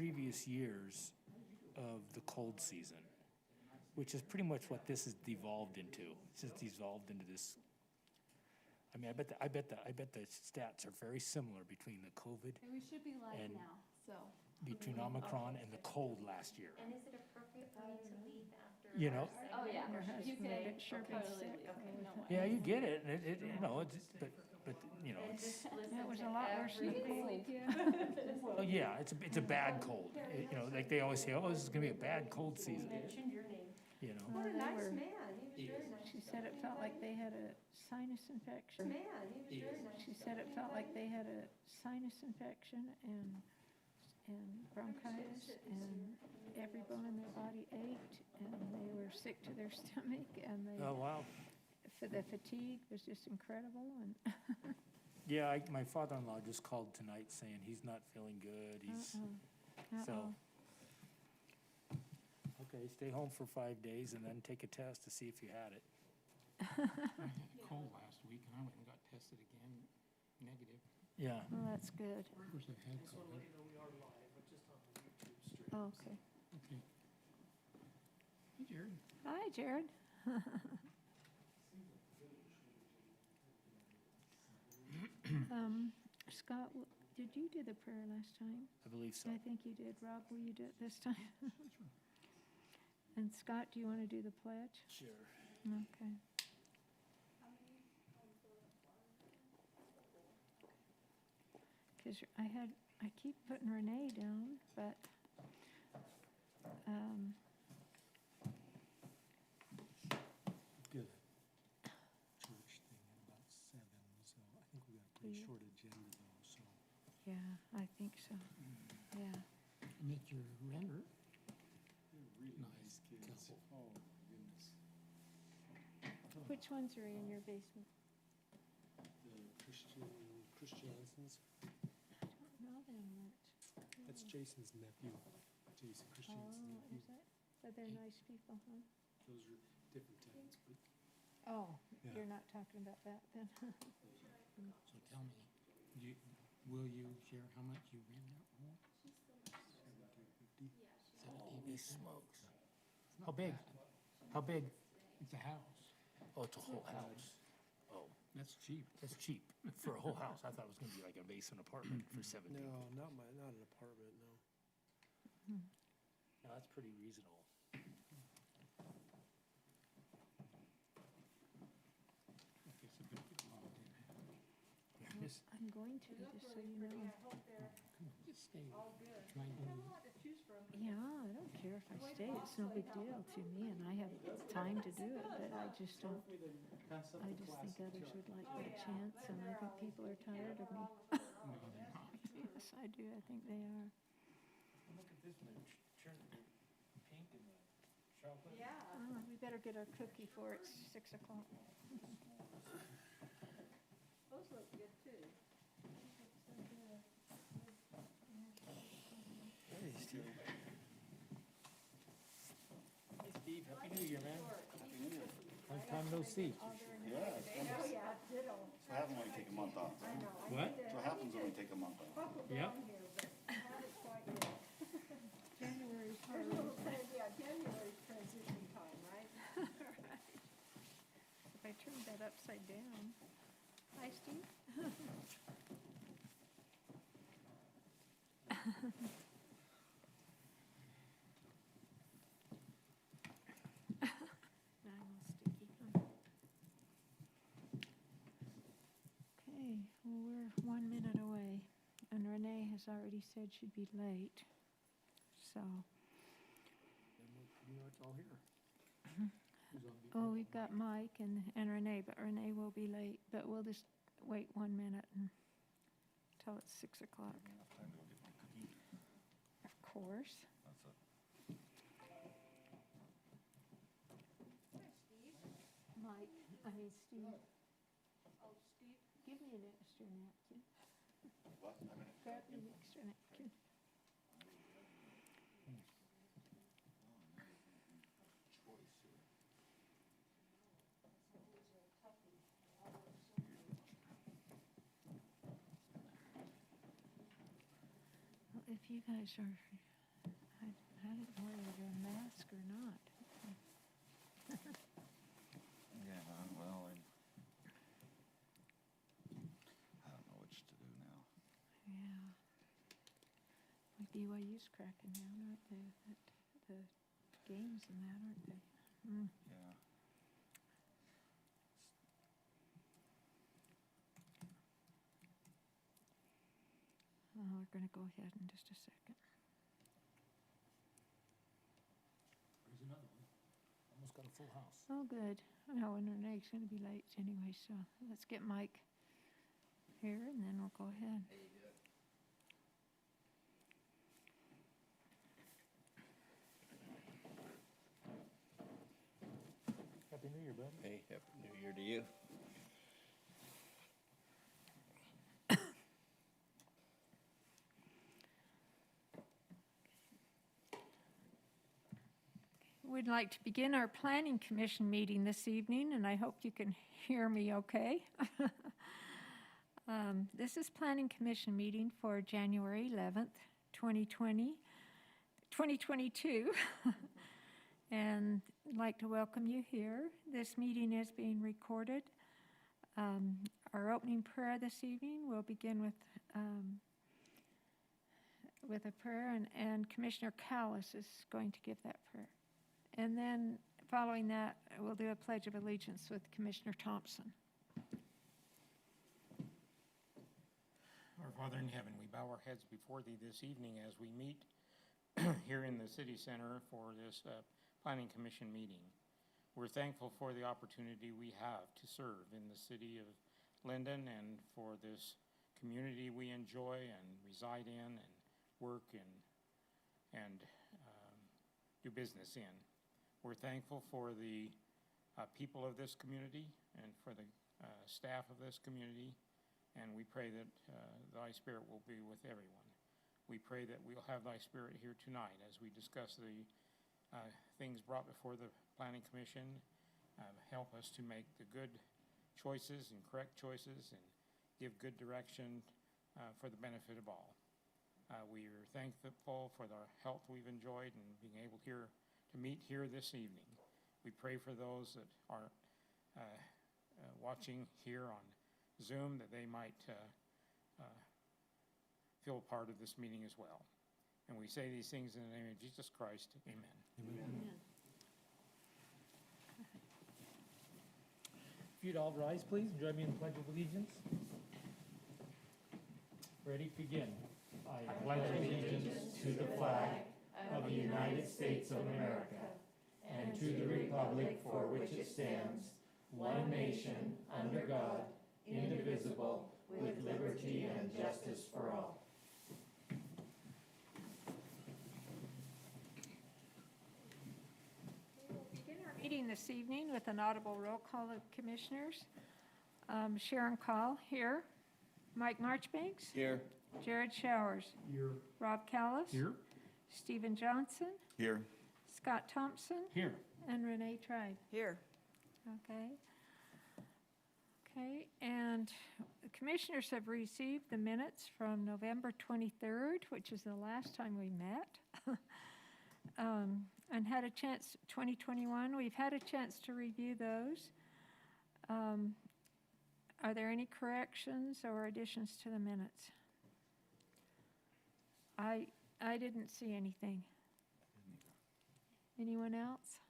previous years of the cold season, which is pretty much what this has devolved into. It's just devolved into this. I mean, I bet the stats are very similar between the COVID, And we should be live And- now, so. between Omicron and the cold last year. And is it appropriate for me to leave after? You know? Oh, yeah. Your You husband can had sure been totally sick. leave. Okay, no Yeah, worries. you get it. You know, but you know, it's. That was a lot worse than the cold. Oh yeah, it's a bad cold. You know, like they always say, oh, this is gonna be a bad cold season. Mentioned your name. You know. Well, What a they nice were- man, he was very nice. She said it felt like they had a sinus infection. Man, he was very nice. She said it felt like they had a sinus infection and bronchitis, and every bone in their body ached, and they were sick to their stomach, and Oh wow. the fatigue was just incredible, and Yeah, my father-in-law just called tonight saying he's not feeling good. He's so. Okay, stay home for 5 days and then take a test to see if you had it. I had a cold last week and I went and got tested again, negative. Yeah. well, that's good. Of course I had COVID. Oh, okay. Okay. Hey, Jared. Hi, Jared. Scott, did you do the prayer last time? I believe so. I think you did. Rob, will you do it this time? And Scott, do you want to do the pledge? Sure. Okay. Because I keep putting Renee down, but, Good. Church thing at about 7, so I think we got a pretty Yeah. short agenda though, so. yeah, I think so. Yeah. I met your renter. Nice couple. Oh, goodness. Which ones are in your basement? The Chris Johnson's, I don't know them much. that's Jason's nephew. Jason, Chris Johnson's Oh, nephew. is it? So they're nice people, huh? Those are different tenants, but Oh, Yeah. you're not talking about that then? So tell me, will you share how much you rent out for? 1750. Holy smokes. How big? How big? It's a house. Oh, it's a whole house. Oh, That's cheap. that's cheap for a whole house. I thought it was gonna be like a basement apartment for 17. No, not an apartment, no. No, that's pretty reasonable. Okay, so good to go. Just- I'm going to, just so you know. Come on, just stay. Try and do Yeah, I don't care if I stay, it's no big deal to me, and I have time to do it, but I just don't, I just think others would like that chance, and I think people are tired of me. No, they're not. Yes, I do, I think they are. Look at this one, turn the pink and the chocolate. Oh, we better get our cookie for it's 6 o'clock. Those look good too. Hey, Steve. Hey, Steve, Happy New Year, man. Long time no see. Yeah, Oh, yeah, ditto. what happens when you take a month off? I know. I What? need to- What happens when we take a month off? buckle Yep. down here, but I haven't quite yet. January's There's a little, January's transition time, right? If I turned that upside down. Hi, Steve. I'm all sticky. Okay, well, we're 1 minute away, and Renee has already said she'd be late, so. Then we're pretty much all here. Oh, we've got Mike and Renee, but Renee will be late, but we'll just wait 1 minute until it's 6 o'clock. Enough time to go get my cookie. Of course. That's it. Mike, Steve. Oh, Steve, give me an extra napkin. What? Grab me an extra napkin. Well, if you guys are I didn't know whether to mask or not. Yeah, well, I don't know which to do now. Yeah. Like BYU's cracking down, aren't they? The games and that, aren't they? Mm. Yeah. Oh, we're going to go ahead in just a second. Here's another one. Almost got a full house. Oh, good. No, and Renee's going to be late anyway, so let's get Mike here and then we'll go ahead. Happy New Year, bud. Hey, happy New Year to you. We'd like to begin our Planning Commission meeting this evening, and I hope you can hear me okay. This is Planning Commission meeting for January 11th, 2022. And I'd like to welcome you here. This meeting is being recorded. Our opening prayer this evening will begin with a prayer, and Commissioner Callis is going to give that prayer. And then following that, we'll do a Pledge of Allegiance with Commissioner Thompson. Our Father in heaven, we bow our heads before thee this evening as we meet here in the city center for this Planning Commission meeting. We're thankful for the opportunity we have to serve in the city of Lindon and for this community we enjoy and reside in and work in and do business in. We're thankful for the people of this community and for the staff of this community, and we pray that thy spirit will be with everyone. We pray that we'll have thy spirit here tonight as we discuss the things brought before the Planning Commission. Help us to make the good choices and correct choices and give good direction for the benefit of all. We are thankful for the health we've enjoyed and being able here to meet here this evening. We pray for those that are watching here on Zoom that they might feel a part of this meeting as well. And we say these things in the name of Jesus Christ. Amen. Amen. If you'd all rise, please, and join me in the Pledge of Allegiance. Ready? Begin. I pledge allegiance to the flag of the United States of America and to the republic for which it stands, one nation, under God, indivisible, with liberty and justice for all. We'll begin our meeting this evening with an audible roll call of commissioners. Sharon Call, here. Mike Marchbanks. Here. Jared Showers. Here. Rob Callis. Here. Stephen Johnson. Here. Scott Thompson. Here. And Renee Tribe. Here. Okay. Okay, and the commissioners have received the minutes from November 23rd, which is the last time we met. And had a chance, 2021, we've had a chance to review those. Are there any corrections or additions to the minutes? I didn't see anything. Anyone else?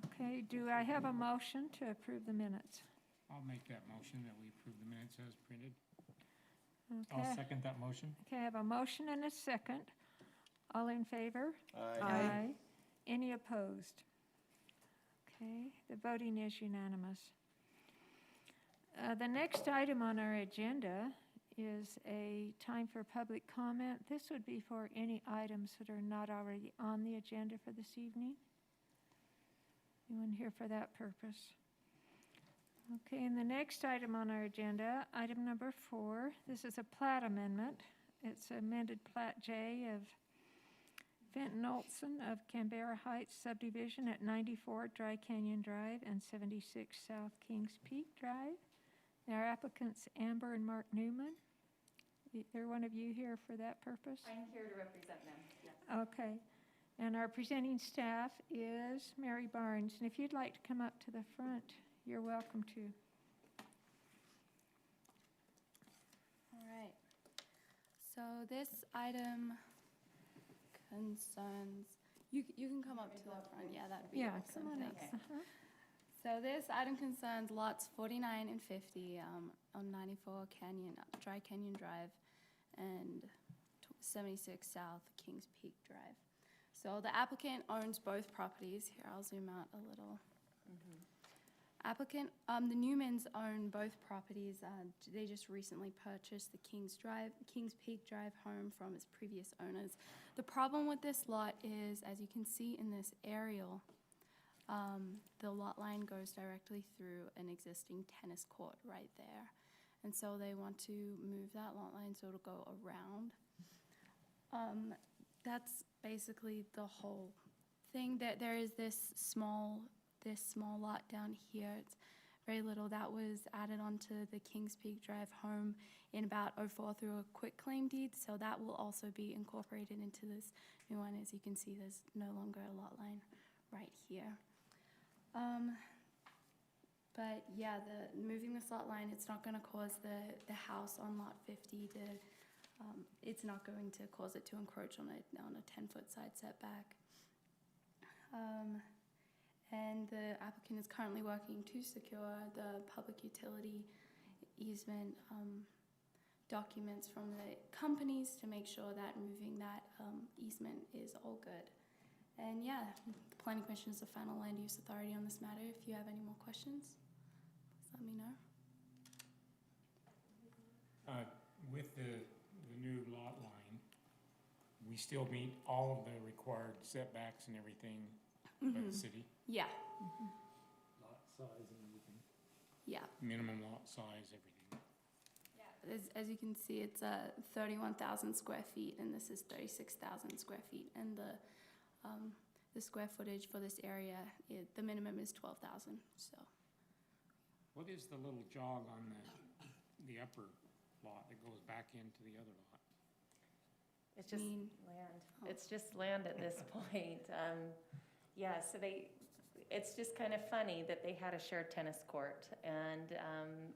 Okay, do I have a motion to approve the minutes? I'll make that motion that we approve the minutes as printed. Okay. I'll second that motion. Okay, I have a motion and a second. All in favor? Aye. Any opposed? Okay, the voting is unanimous. The next item on our agenda is a time for public comment. This would be for any items that are not already on the agenda for this evening. Anyone here for that purpose? Okay, and the next item on our agenda, item number 4, this is a plat amendment. It's amended Plat J of Fenton Olson of Canberra Heights subdivision at 94 Dry Canyon Drive and 76 South Kings Peak Drive. Our applicants Amber and Mark Newman. Are one of you here for that purpose? I'm here to represent them, yeah. Okay. And our presenting staff is Mary Barnes. And if you'd like to come up to the front, you're welcome to. All right. So this item concerns, you can come up to the front. Yeah, that'd be Yeah, awesome. come on up. Thanks. So this item concerns lots 49 and 50 on 94 Dry Canyon Drive and 76 South Kings Peak Drive. So the applicant owns both properties. Here, I'll zoom out a little. Applicant, the Newmans own both properties. They just recently purchased the Kings Peak Drive home from its previous owners. The problem with this lot is, as you can see in this aerial, the lot line goes directly through an existing tennis court right there. And so they want to move that lot line so it'll go around. That's basically the whole thing. That there is this small lot down here. It's very little. That was added onto the Kings Peak Drive home in about '04 through a quitclaim deed. So that will also be incorporated into this new one. As you can see, there's no longer a lot line right here. But yeah, moving this lot line, it's not going to cause the house on lot 50 to, it's not going to cause it to encroach on a 10-foot side setback. And the applicant is currently working to secure the public utility easement documents from the companies to make sure that moving that easement is all good. And yeah, the Planning Commission is the final land use authority on this matter. If you have any more questions, please let me know. With the new lot line, we still meet all of the required setbacks and everything by the city? Yeah, Lot size and everything. yeah. Minimum lot size, everything. As you can see, it's 31,000 square feet, and this is 36,000 square feet. And the square footage for this area, the minimum is 12,000. So What is the little jog on the upper lot that goes back into the other lot? It's just mean- land. Oh. It's just land at this point. Yeah, so it's just kind of funny that they had a shared tennis court, and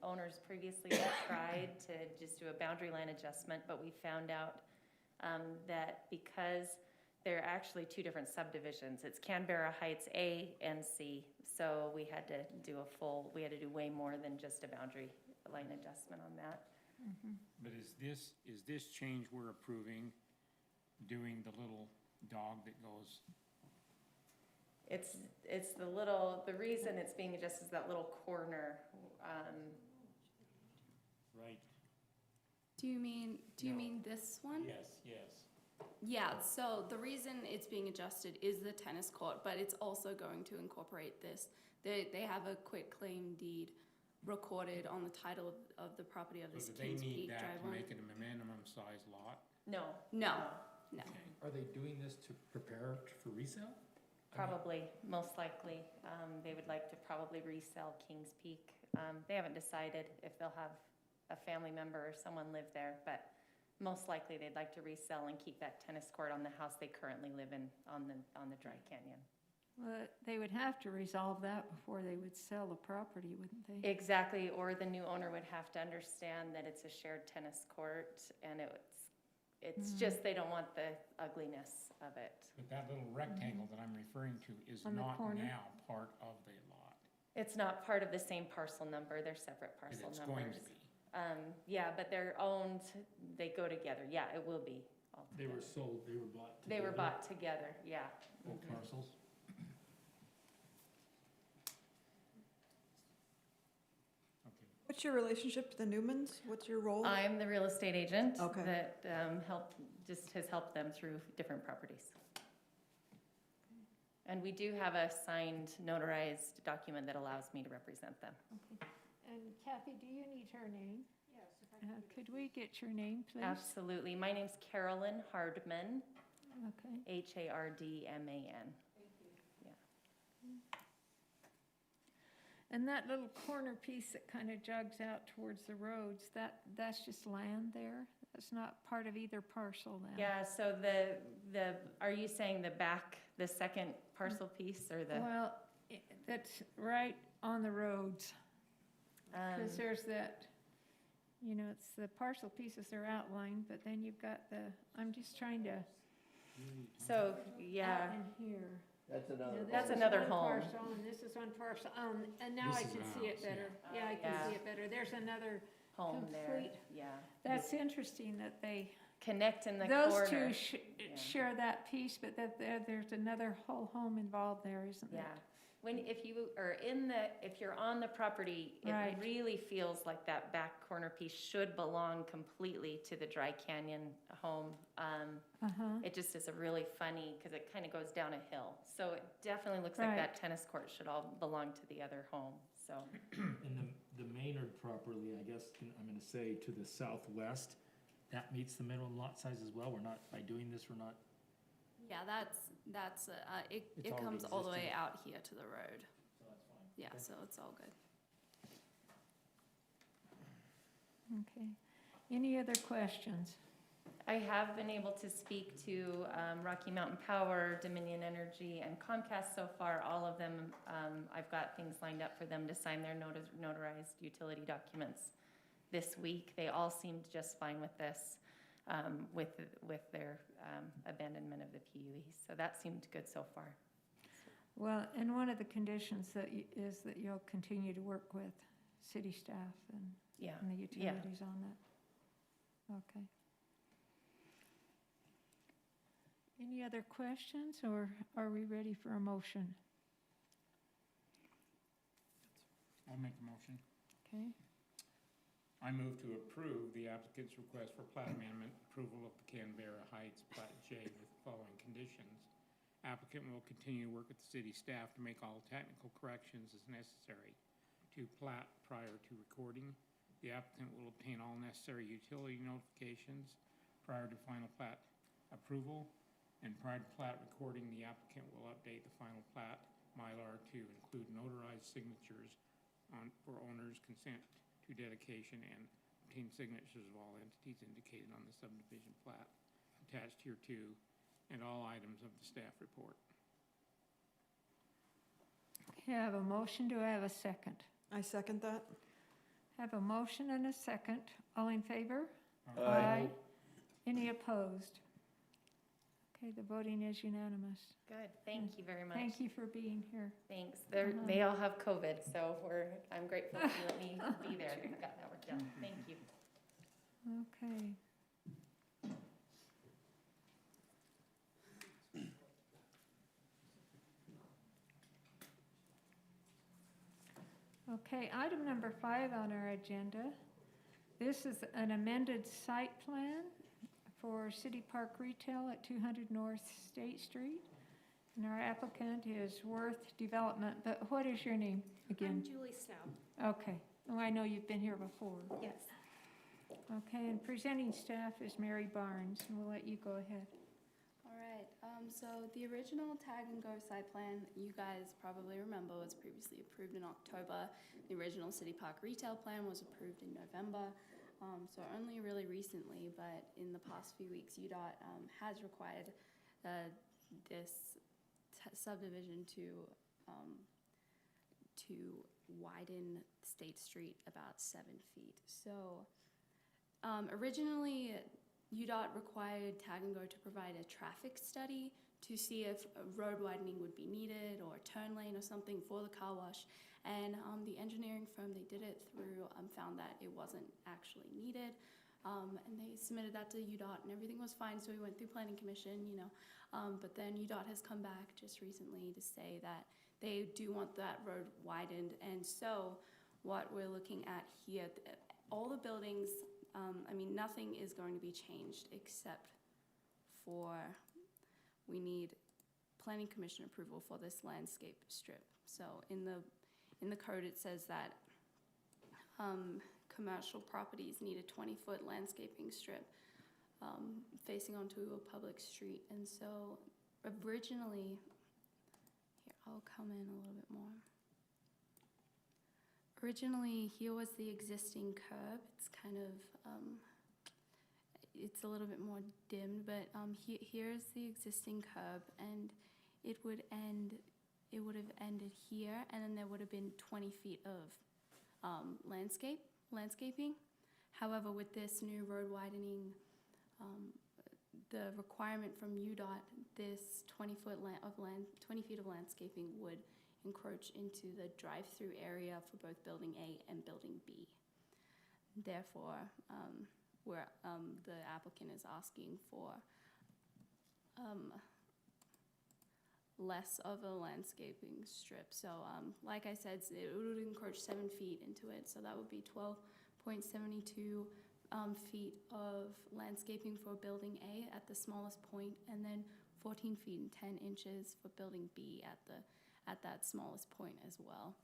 owners previously had tried to just do a boundary line adjustment, but we found out that because they're actually two different subdivisions, it's Canberra Heights A and C, so we had to do way more than just a boundary line adjustment on that. But is this change we're approving doing the little dog that goes? It's the reason it's being adjusted is that little corner. Right. do you mean this one? Yes. Yeah, so the reason it's being adjusted is the tennis court, but it's also going to incorporate this. They have a quitclaim deed recorded on the title of the property of this So do they Kings need Peak that Drive to one. make it a minimum size lot? No. No. Okay. Are they doing this to prepare for resale? Probably, most likely. They would like to probably resell Kings Peak. They haven't decided if they'll have a family member or someone live there, but most likely they'd like to resell and keep that tennis court on the house they currently live in on the Dry Canyon. Well, they would have to resolve that before they would sell the property, wouldn't they? Exactly, or the new owner would have to understand that it's a shared tennis court, and it's just they don't want the ugliness of it. But that little rectangle that I'm referring to is On the not corner? now part of the lot. It's not part of the same parcel number, they're separate But parcel it's numbers. going to be. Yeah, but they're owned, they go together, yeah, it will be all They were together. sold, they were bought together. They were bought together, yeah. Both parcels? Okay. What's your relationship to the Newmans? What's your role? I'm the real estate agent Okay. that has helped them through different properties. And we do have a signed notarized document that allows me to represent them. Okay. And Kathy, do you need her name? Yes. Could we get your name, please? Absolutely. My name's Carolyn Hardman, Okay. Hardman. And that little corner piece that kind of jogs out towards the roads, that's just land there? That's not part of either parcel then? Yeah, so are you saying the second parcel piece or the? Well, that's right on the roads, because there's that, it's the parcel pieces are outlined, but then you've got I'm just trying to. So, yeah, Out in here. That's another. That's This is another one home. parcel, and this is one parcel, and now I This is can a see it house, better. Yeah, I can Yeah. see it better. There's another, home there, Complete. yeah. that's interesting that they, Connect in the those corner. two share that piece, but that there's another whole home involved there, isn't Yeah, there? if you're on the property, it Right. really feels like that back corner piece should belong completely to the Dry Canyon home. Uh-huh. It just is a really funny, because it kind of goes down a hill. So it definitely looks like that Right. tennis court should all belong to the other home, so. And the Maynard property, I guess, I'm gonna say to the southwest, that meets the minimum lot size as well. We're not, by doing this, we're not, Yeah, it It's already comes all the way existing. out here to the road. so that's fine. Yeah, Okay. so it's all good. Okay. Any other questions? I have been able to speak to Rocky Mountain Power, Dominion Energy, and Comcast so far. All of them, I've got things lined up for them to sign their notarized utility documents this week. They all seemed just fine with this, with their abandonment of the PUE. So that seemed good so far. Well, and one of the conditions is that you'll continue to work with city staff and Yeah. the utilities on that. Okay. Any other questions, or are we ready for a motion? I'll make the motion. Okay, I move to approve the applicant's request for plat amendment, approval of the Canberra Heights Plat J with the following conditions. Applicant will continue to work with the city staff to make all technical corrections as necessary to plat prior to recording. The applicant will obtain all necessary utility notifications prior to final plat approval. And prior to plat recording, the applicant will update the final plat Mylar to include notarized signatures for owner's consent to dedication and obtain signatures of all entities indicated on the subdivision plat attached here too, and all items of the staff report. I have a motion, do I have a second? I second that. Have a motion and a second, all in favor? Aye. Any opposed? Okay, the voting is unanimous. Good, thank you very much. Thank you for being here. Thanks. They all have COVID, so I'm grateful that you let me be there. I got that worked out. Thank you. Okay. Okay, item number 5 on our agenda. This is an amended site plan for City Park Retail at 200 North State Street. And our applicant is Worth Development, but what is your name again? Julie Snow. Okay, oh, I know you've been here before. Yes. Okay, and presenting staff is Mary Barnes, and we'll let you go ahead. All right, so the original Tag and Go site plan, you guys probably remember, was previously approved in October. The original City Park Retail plan was approved in November. So only really recently, but in the past few weeks, UDOT has required this subdivision to widen State Street about 7 feet. So originally, UDOT required Tag and Go to provide a traffic study to see if road widening would be needed or a turn lane or something for the car wash. And the engineering firm they did it through found that it wasn't actually needed. And they submitted that to UDOT and everything was fine, so we went through Planning Commission, but then UDOT has come back just recently to say that they do want that road widened. And so what we're looking at here, all the buildings, nothing is going to be changed except for we need Planning Commission approval for this landscape strip. So in the code it says that commercial properties need a 20-foot landscaping strip facing onto a public street. And so originally, here, I'll come in a little bit more. Originally, here was the existing curb. It's kind of, it's a little bit more dimmed, but here's the existing curb, and it would have ended here, and then there would have been 20 feet of landscaping. However, with this new road widening, the requirement from UDOT, this 20 feet of landscaping would encroach into the drive-through area for both Building A and Building B. Therefore, the applicant is asking for less of a landscaping strip. So, like I said, it would encroach 7 feet into it, so that would be 12.72 feet of landscaping for Building A at the smallest point, and then 14 feet and 10 inches for Building B at that smallest point as well.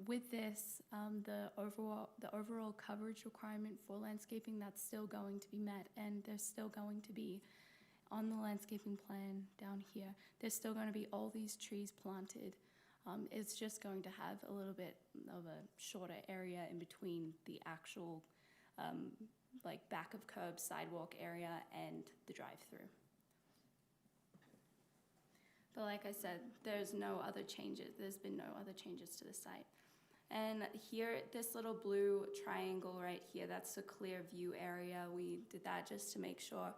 With this, the overall coverage requirement for landscaping, that's still going to be met, and there's still going to be, on the landscaping plan down here, there's still going to be all these trees planted. It's just going to have a little bit of a shorter area in between the actual like back of curb sidewalk area and the drive-through. But like I said, there's no other changes. There's been no other changes to the site. And here, this little blue triangle right here, that's a clear view area. We did that just to make sure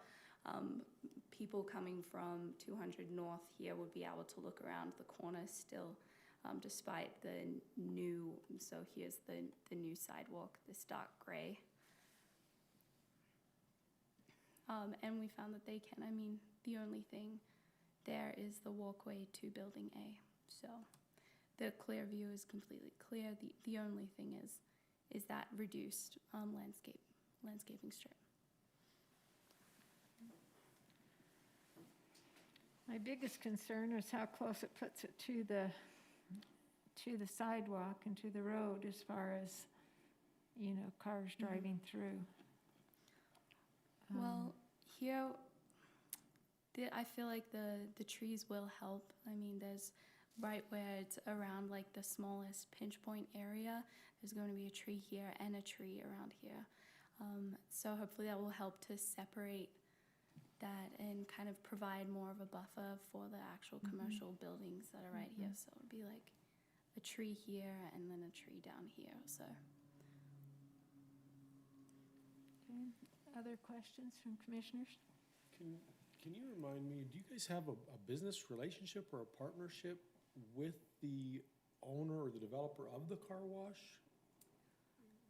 people coming from 200 North here would be able to look around the corner still, despite the new, so here's the new sidewalk, this dark gray. And we found that they can. I mean, the only thing there is the walkway to Building A. So the clear view is completely clear. The only thing is that reduced landscaping strip. My biggest concern is how close it puts it to the sidewalk and to the road as far as, cars driving through. Well, here, I feel like the trees will help. I mean, there's right where it's around like the smallest pinch point area, there's going to be a tree here and a tree around here. So hopefully that will help to separate that and kind of provide more of a buffer for the actual commercial buildings that are right here. So it would be like a tree here and then a tree down here, so. Okay. Other questions from commissioners? Can you remind me, do you guys have a business relationship or a partnership with the owner or the developer of the car wash?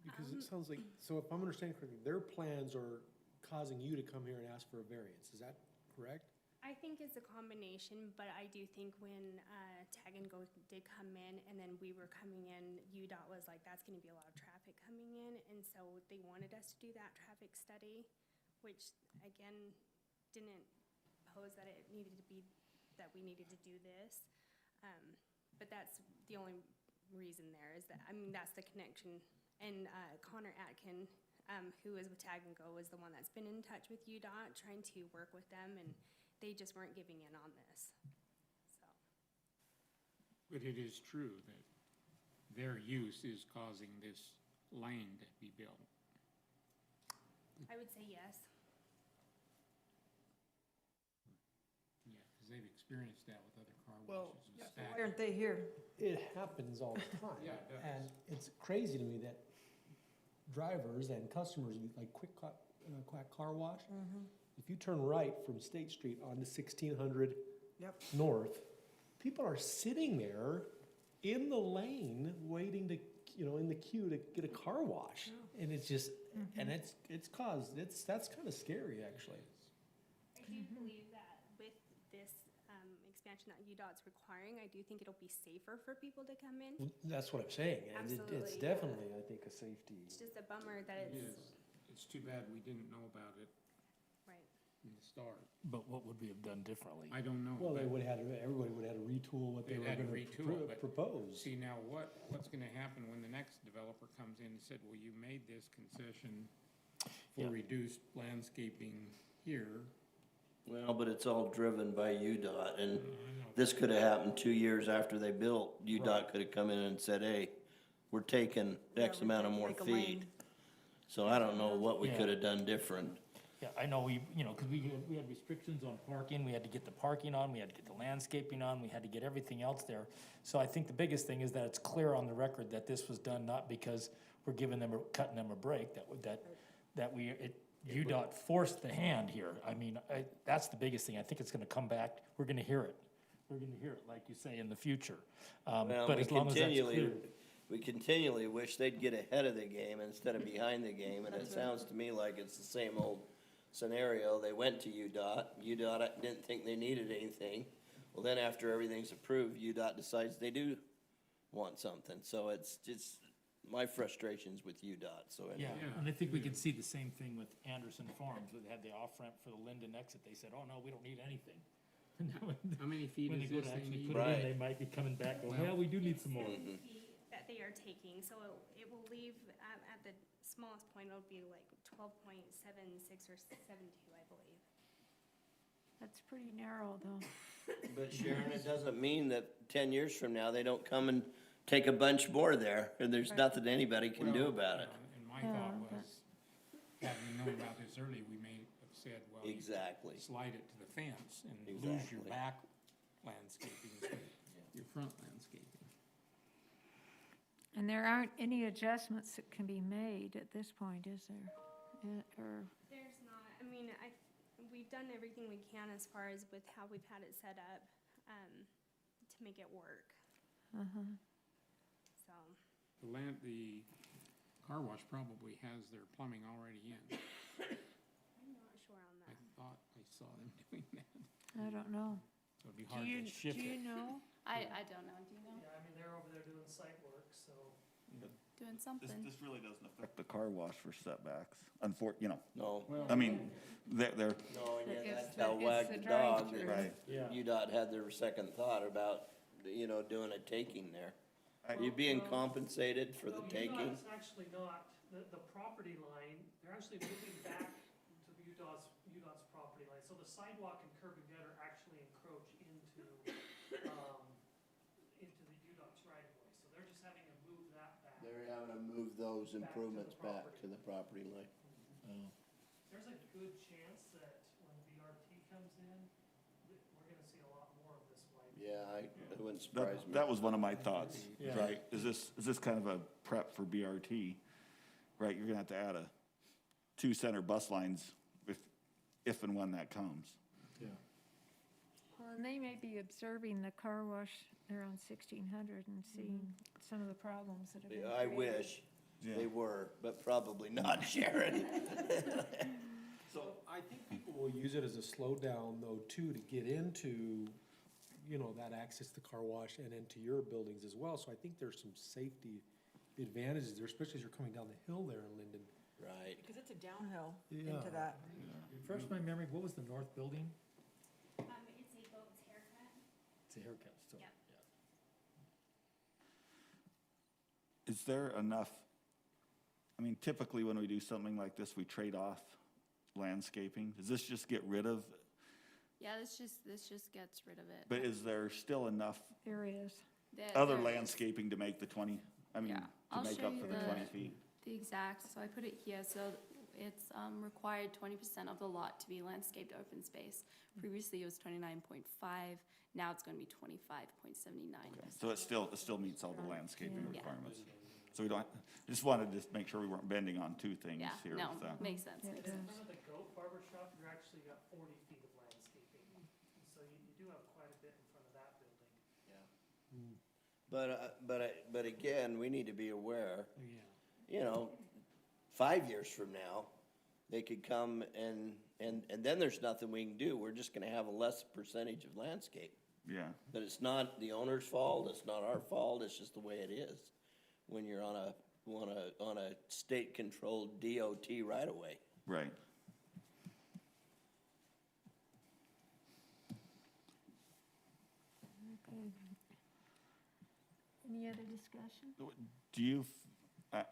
Because it sounds like, so if I'm understanding correctly, their plans are causing you to come here and ask for a variance, is that correct? I think it's a combination, but I do think when Tag and Go did come in and then we were coming in, UDOT was like, that's gonna be a lot of traffic coming in, and so they wanted us to do that traffic study, which again, didn't pose that it needed to be, that we needed to do this. But that's the only reason there is that, I mean, that's the connection. And Connor Atkin, who is with Tag and Go, is the one that's been in touch with UDOT, trying to work with them, and they just weren't giving in on this, so. But it is true that their use is causing this lane to be built. I would say yes. Yeah, because they've experienced that with other car Well, washes Yeah, and so stacks. why aren't they here? It happens all the time. Yeah, it does. And it's crazy to me that drivers and customers, like Quack Car Wash, if you turn right from State Street onto 1600 Yep. North, people are sitting there in the lane waiting to, in the queue to get a car wash. And it's just, and that's kind of scary, actually. I do believe that with this expansion that UDOT's requiring, I do think it'll be safer for people to come in. That's what I'm saying. And it's Absolutely, yeah. definitely, I think, a safety. It's just a bummer that It it's, is. It's too bad we didn't know about it right. in the start. But what would we have done differently? I don't know. Well, but everybody would have had to retool what they They'd were had to going retool it, to but propose. See, now what's gonna happen when the next developer comes in and said, well, you made this concession for Yeah. reduced landscaping here. Well, but it's all driven by UDOT, and I know. this could have happened 2 years after they built. UDOT Right. could have come in and said, hey, we're taking X Yeah, we amount of take- more take a feet. lane. So I don't know what we Yeah. could have done different. Yeah, I know because we had restrictions on parking, we had to get the parking on, we had to get the landscaping on, we had to get everything else there. So I think the biggest thing is that it's clear on the record that this was done not because we're cutting them a break, UDOT forced the hand here. I mean, that's the biggest thing. I think it's gonna come back, we're gonna hear it. We're gonna hear it, like you say, in the future. Well, But as long as that's clear. we continually wish they'd get ahead of the game instead of behind the game, and it sounds to me like it's the same old scenario. They went to UDOT didn't think they needed anything. Well, then after everything's approved, UDOT decides they do want something, so it's just my frustrations with UDOT, so. Yeah, and I think we could see the same thing with Anderson Farms, where they had the off-ramp for the Lindon exit. They said, oh, no, we don't need anything. How many feet When they is go this to they actually need? put it in, Right. they might be coming back, going, well, we do need some more. feet that they are taking, so it will leave, at the smallest point, it'll be like 12.76 or 72, I believe. That's pretty narrow, though. But Sharon, it doesn't mean that 10 years from now, they don't come and take a bunch more there, and there's nothing anybody can do about it. And my thought was, had we known about this early, we may have said, well, you Exactly. slide it to the fence and lose your Exactly. back landscaping instead of your front landscaping. And there aren't any adjustments that can be made at this point, is there? Or, There's not, I mean, we've done everything we can as far as with how we've had it set up, to make it work, so. The car wash probably has their plumbing already in. I'm not sure on I that. thought I saw them doing that. I don't know. So it'd be Do hard you, to shift do you it. know? I don't know, do you know? Yeah, I mean, they're over there doing site work, so. Doing something. This really doesn't affect the car wash for setbacks, No, I mean, they're, no, and yet It's that's how the- wag it's the the dog. drive-through. right. Yeah. UDOT had their second thought about, doing a taking there. You being compensated for the taking? UDOT's actually not, the property line, they're actually moving back to the UDOT's property line. So the sidewalk and curb and gutter actually encroach into the UDOT's right of way. So they're just having to move that back. They're having to move those Back to the improvements back property. to the property line. There's a good chance that when BRT comes in, that we're gonna see a lot more of this widening. Yeah, it wouldn't surprise me. That was one of my thoughts, Yeah. right? Is this kind of a prep for BRT? Right, you're gonna have to add two center bus lines if and when that comes. Yeah. Well, and they may be observing the car wash there on 1600 and seeing some of the problems that have been Yeah, I created. wish Yeah. they were, but probably not, Sharon. So I think people will use it as a slowdown though, too, to get into, that access to car wash and into your buildings as well. So I think there's some safety advantages there, especially as you're coming down the hill there in Lindon. Right. Because it's a downhill Yeah. into that. Refresh my memory, what was the north building? It's a boat's haircut. It's a haircut still. Yep. Is there enough, I mean, typically when we do something like this, we trade off landscaping. Does this just get rid of, Yeah, this just gets rid of it. but is there still enough Areas. other There is. landscaping to make the 20, Yeah. to I'll make show up you for the 20 feet? The exact, so I put it here, so it's required 20% of the lot to be landscaped open space. Previously, it was 29.5, now it's gonna be 25.79. So it still meets all the landscaping Yeah. requirements. So we don't, just wanted to make sure we weren't bending on two things Yeah, here no, with that. makes sense, Yeah, it makes does. sense. In front of the goat barber shop, you're actually got 40 feet of landscaping. So you do have quite a bit in front of that building. But again, we need to be aware, Yeah. 5 years from now, they could come and then there's nothing we can do. We're just gonna have a less percentage of landscape. Yeah, But it's not the owner's fault, it's not our fault, it's just the way it is. When you're on a state-controlled DOT right-of-way. right. Okay. Any other discussion? Do you,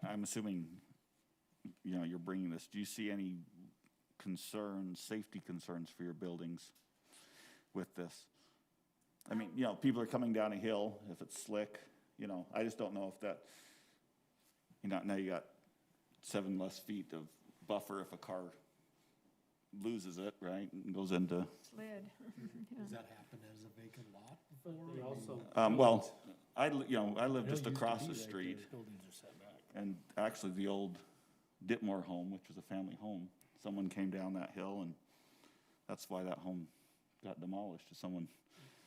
I'm assuming, you're bringing this, do you see any concerns, safety concerns for your buildings with this? I mean, people are coming down a hill, if it's slick, I just don't know if that, now you got 7 less feet of buffer if a car loses it, right, and goes into, Slid. Does that happen as a vacant lot before? They also. well, I live It just used to across be the right street. there. Buildings are set back. And actually, the old Ditmore home, which was a family home, someone came down that hill, and that's why that home got demolished. Someone,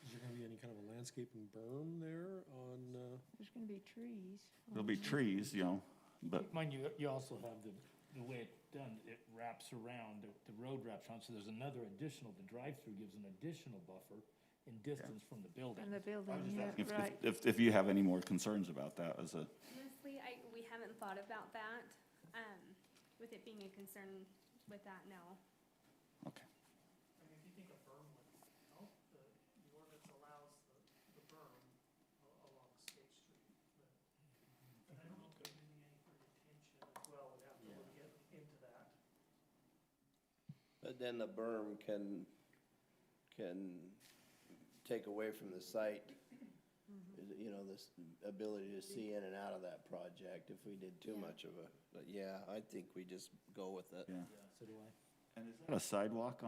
Is there gonna be any kind of a landscaping berm there on, There's gonna be trees. there'll be trees, but, Keep in mind, you also have the way it's done, it wraps around, the road wraps around, so there's another additional, the drive-through gives an additional buffer in distance from the building. And the building, I was just yeah, asking right. if you have any more concerns about that as a, Honestly, we haven't thought about that, with it being a concern with that, no. okay. I mean, if you think a berm would help, the ordinance allows the berm along State Street, but I don't know if there's any for detention as well, we'd have to look into that. But then the berm can take away from the site, this ability to see in and out of that project if we did too much of a, but yeah, I think we just go with it. Yeah. Yeah, so do I. And is that a sidewalk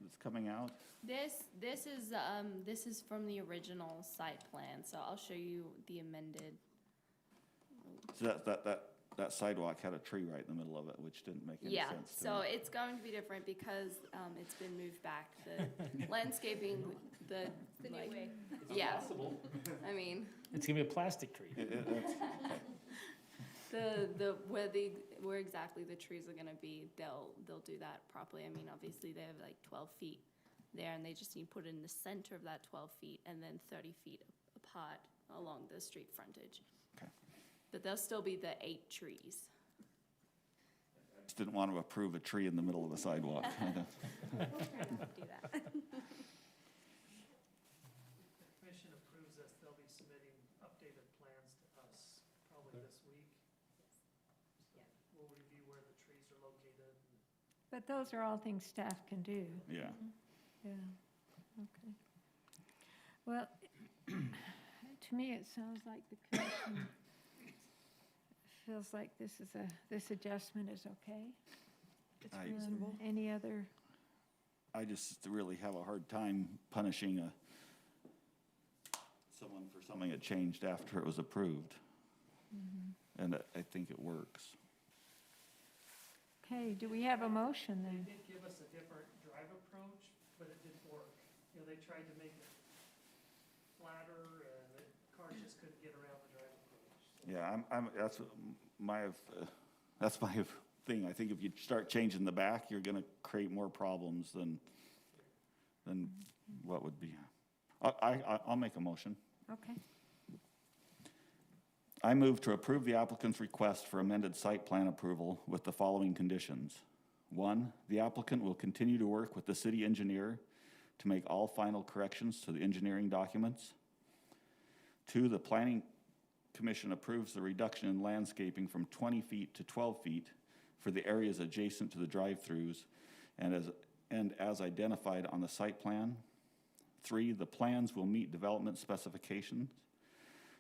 that's coming out? This is from the original site plan, so I'll show you the amended. So that sidewalk had a tree right in the middle of it, which didn't make any Yeah, sense to so me. it's going to be different because, it's been moved back. The landscaping, The new like, way. yeah. I mean, It's gonna be a plastic tree. where exactly the trees are gonna be, they'll do that properly. I mean, obviously, they have like 12 feet there, and they just need to put it in the center of that 12 feet and then 30 feet apart along the street frontage. Okay. But there'll still be the 8 trees. Just didn't want to approve a tree in the middle of the sidewalk. Do that. If the commission approves this, they'll be submitting updated plans to us probably this week. So we'll review where the trees are located. But those are all things staff can do. Yeah. Yeah, okay. Well, to me, it sounds like the commission feels like this adjustment is okay. It's reasonable. Any other, I just really have a hard time punishing someone for something that changed after it was approved. And I think it works. okay, do we have a motion They then? did give us a different drive approach, but it didn't work. They tried to make it flatter and the cars just couldn't get around the drive approach. So Yeah, that's my thing. I think if you start changing the back, you're gonna create more problems than what would be. I'll make a motion. Okay, I move to approve the applicant's request for amended site plan approval with the following conditions. 1, the applicant will continue to work with the city engineer to make all final corrections to the engineering documents. 2, the planning commission approves the reduction in landscaping from 20 feet to 12 feet for the areas adjacent to the drive-throughs and as identified on the site plan. 3, the plans will meet development specifications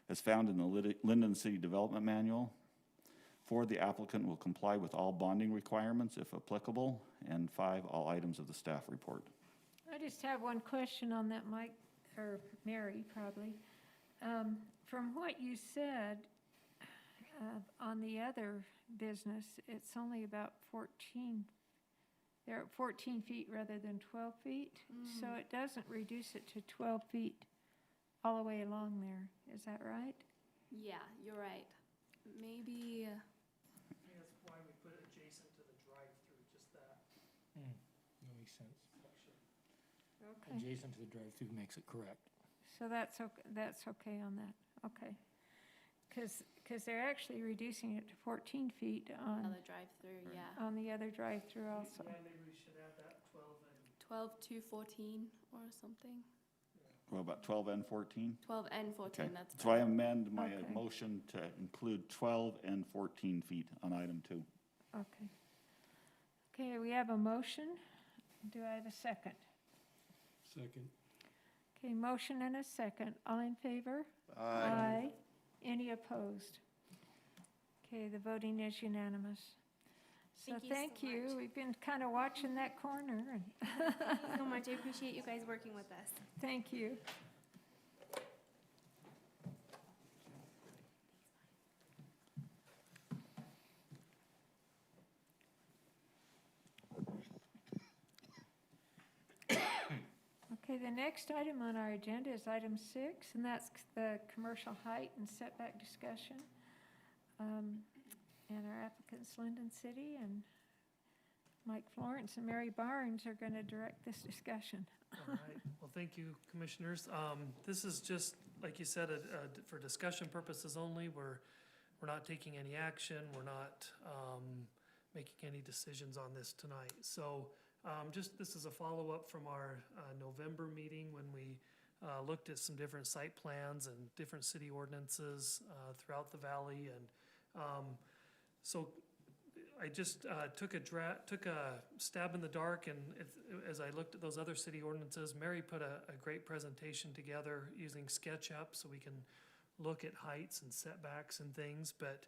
as found in the Lindon City Development Manual. 4, the applicant will comply with all bonding requirements if applicable. And 5, all items of the staff report. I just have one question on that, Mike, or Mary, probably. From what you said, on the other business, it's only about 14, they're at 14 feet rather than 12 feet. So it doesn't reduce it to 12 feet all the way along there. Is that right? Yeah, you're right. Maybe, I think that's why we put it adjacent to the drive-through, just that That makes sense. section. Okay. Adjacent to the drive-through makes it correct. So that's okay on that, okay. Because they're actually reducing it to 14 feet another drive-through, yeah. on the other drive-through also. Yeah, maybe we should add that 12 and 12 to 14 or something. Well, about 12 and 14? 12 and 14, Okay. that's So I better. amend my Okay. motion to include 12 and 14 feet on item 2. Okay. Okay, we have a motion. Do I have a second? second? Okay, motion and a second. All in favor? Any opposed? Okay, the voting is unanimous. So Thank you so thank you. much. We've been kind of watching that corner, and Thank you so much. I appreciate you guys working with us. thank you. Okay, the next item on our agenda is item 6, and that's the commercial height and setback discussion. And our applicants, Lindon City, and Mike Florence and Mary Barnes are going to direct this discussion. All right, well, thank you, commissioners. This is just, like you said, for discussion purposes only. We're not taking any action. We're not making any decisions on this tonight. So this is a follow-up from our November meeting when we looked at some different site plans and different city ordinances throughout the valley. And so I just took a stab in the dark, and as I looked at those other city ordinances, Mary put a great presentation together using SketchUp so we can look at heights and setbacks and things. But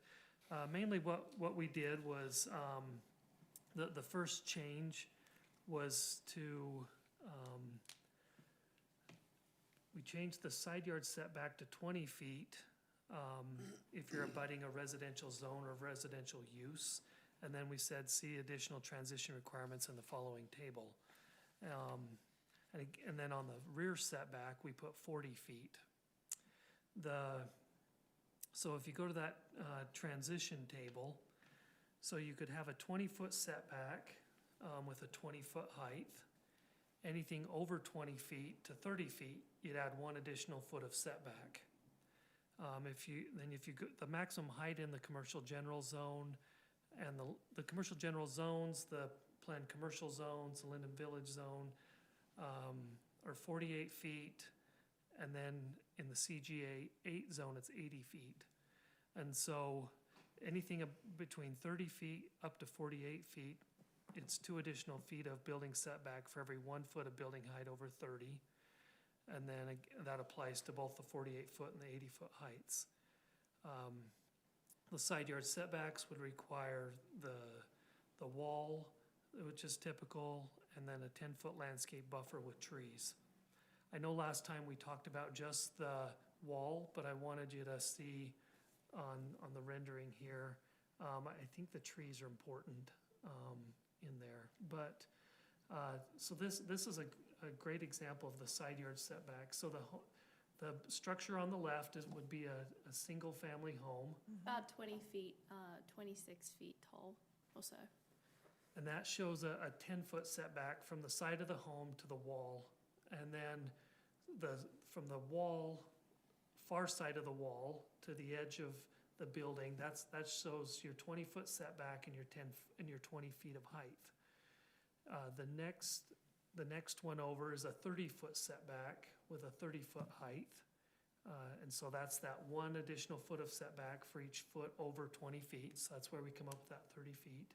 mainly what we did was the first change was to we changed the side yard setback to 20 feet if you're abutting a residential zone or residential use. And then we said, see additional transition requirements in the following table. And then on the rear setback, we put 40 feet. So if you go to that transition table, so you could have a 20-foot setback with a 20-foot height. Anything over 20 feet to 30 feet, you'd add 1 additional foot of setback. If you go, the maximum height in the commercial general zone and the commercial general zones, the planned commercial zones, the Lindon Village zone, are 48 feet. And then in the CGA 8 zone, it's 80 feet. And so anything between 30 feet up to 48 feet, it's 2 additional feet of building setback for every 1 foot of building height over 30. And then that applies to both the 48-foot and the 80-foot heights. The side yard setbacks would require the wall, which is typical, and then a 10-foot landscape buffer with trees. I know last time we talked about just the wall, but I wanted you to see on the rendering here. I think the trees are important in there. But so this is a great example of the side yard setback. So the structure on the left would be a single family home. About 20 feet, 26 feet tall or so. And that shows a 10-foot setback from the side of the home to the wall. And then from the wall, far side of the wall to the edge of the building, that shows your 20-foot setback and your 20 feet of height. The next one over is a 30-foot setback with a 30-foot height. And so that's that 1 additional foot of setback for each foot over 20 feet. So that's where we come up with that 30 feet.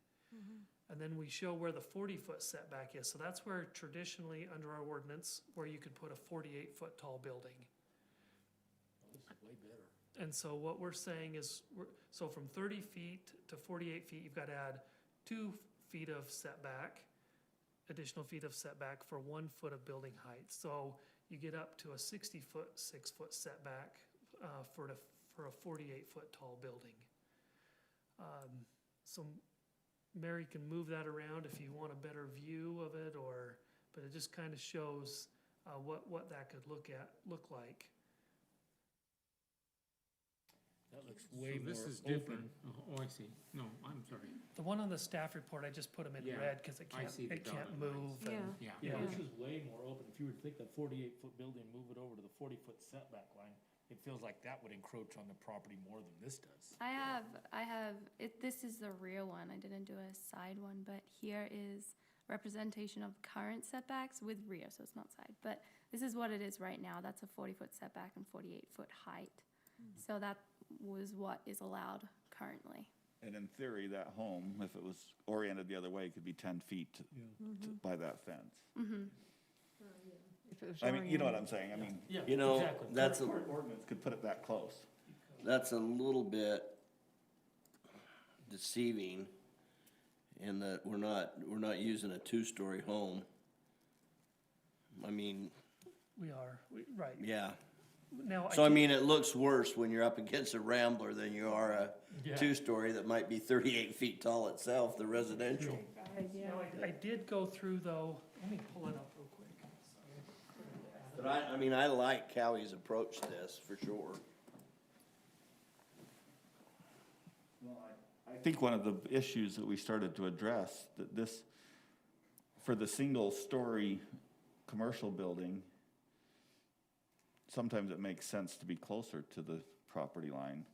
And then we show where the 40-foot setback is. So that's where traditionally under our ordinance, where you could put a 48-foot tall building. This is way better. And so what we're saying is, so from 30 feet to 48 feet, you've got to add 2 feet of setback, additional feet of setback for 1 foot of building height. So you get up to a 60-foot, 6-foot setback for a 48-foot tall building. So Mary can move that around if you want a better view of it, but it just kind of shows what that could look like. That looks way So more this is open. different. Oh, I see. No, I'm sorry. The one on the staff report, I just put them in Yeah, red because I see the it can't dotted move. lines. and- Yeah. Yeah. Yeah, this is way more open. If you were to take that 48-foot building and move it over to the 40-foot setback line, it feels like that would encroach on the property more than this does. I have, this is the rear one. I didn't do a side one, but here is representation of current setbacks with rear, so it's not side. But this is what it is right now. That's a 40-foot setback and 48-foot height. So that was what is allowed currently. And in theory, that home, if it was oriented the other way, could be 10 feet by that fence. If it was I mean, you know what I'm oriented. saying? I mean, You know, exactly. that's a, current ordinance could put it that close. that's a little bit deceiving in that we're not using a two-story home. I mean, We are, right. yeah. Now, So I mean, it looks worse when you're up against a Rambler than you are a Yeah. two-story that might be 38 feet tall itself, the residential. Yeah. Now, I did go through though, let me pull it up real quick. But I mean, I like Cowie's approach to this, for sure. I think one of the issues that we started to address, that this, for the single-story commercial building, sometimes it makes sense to be closer to the property line,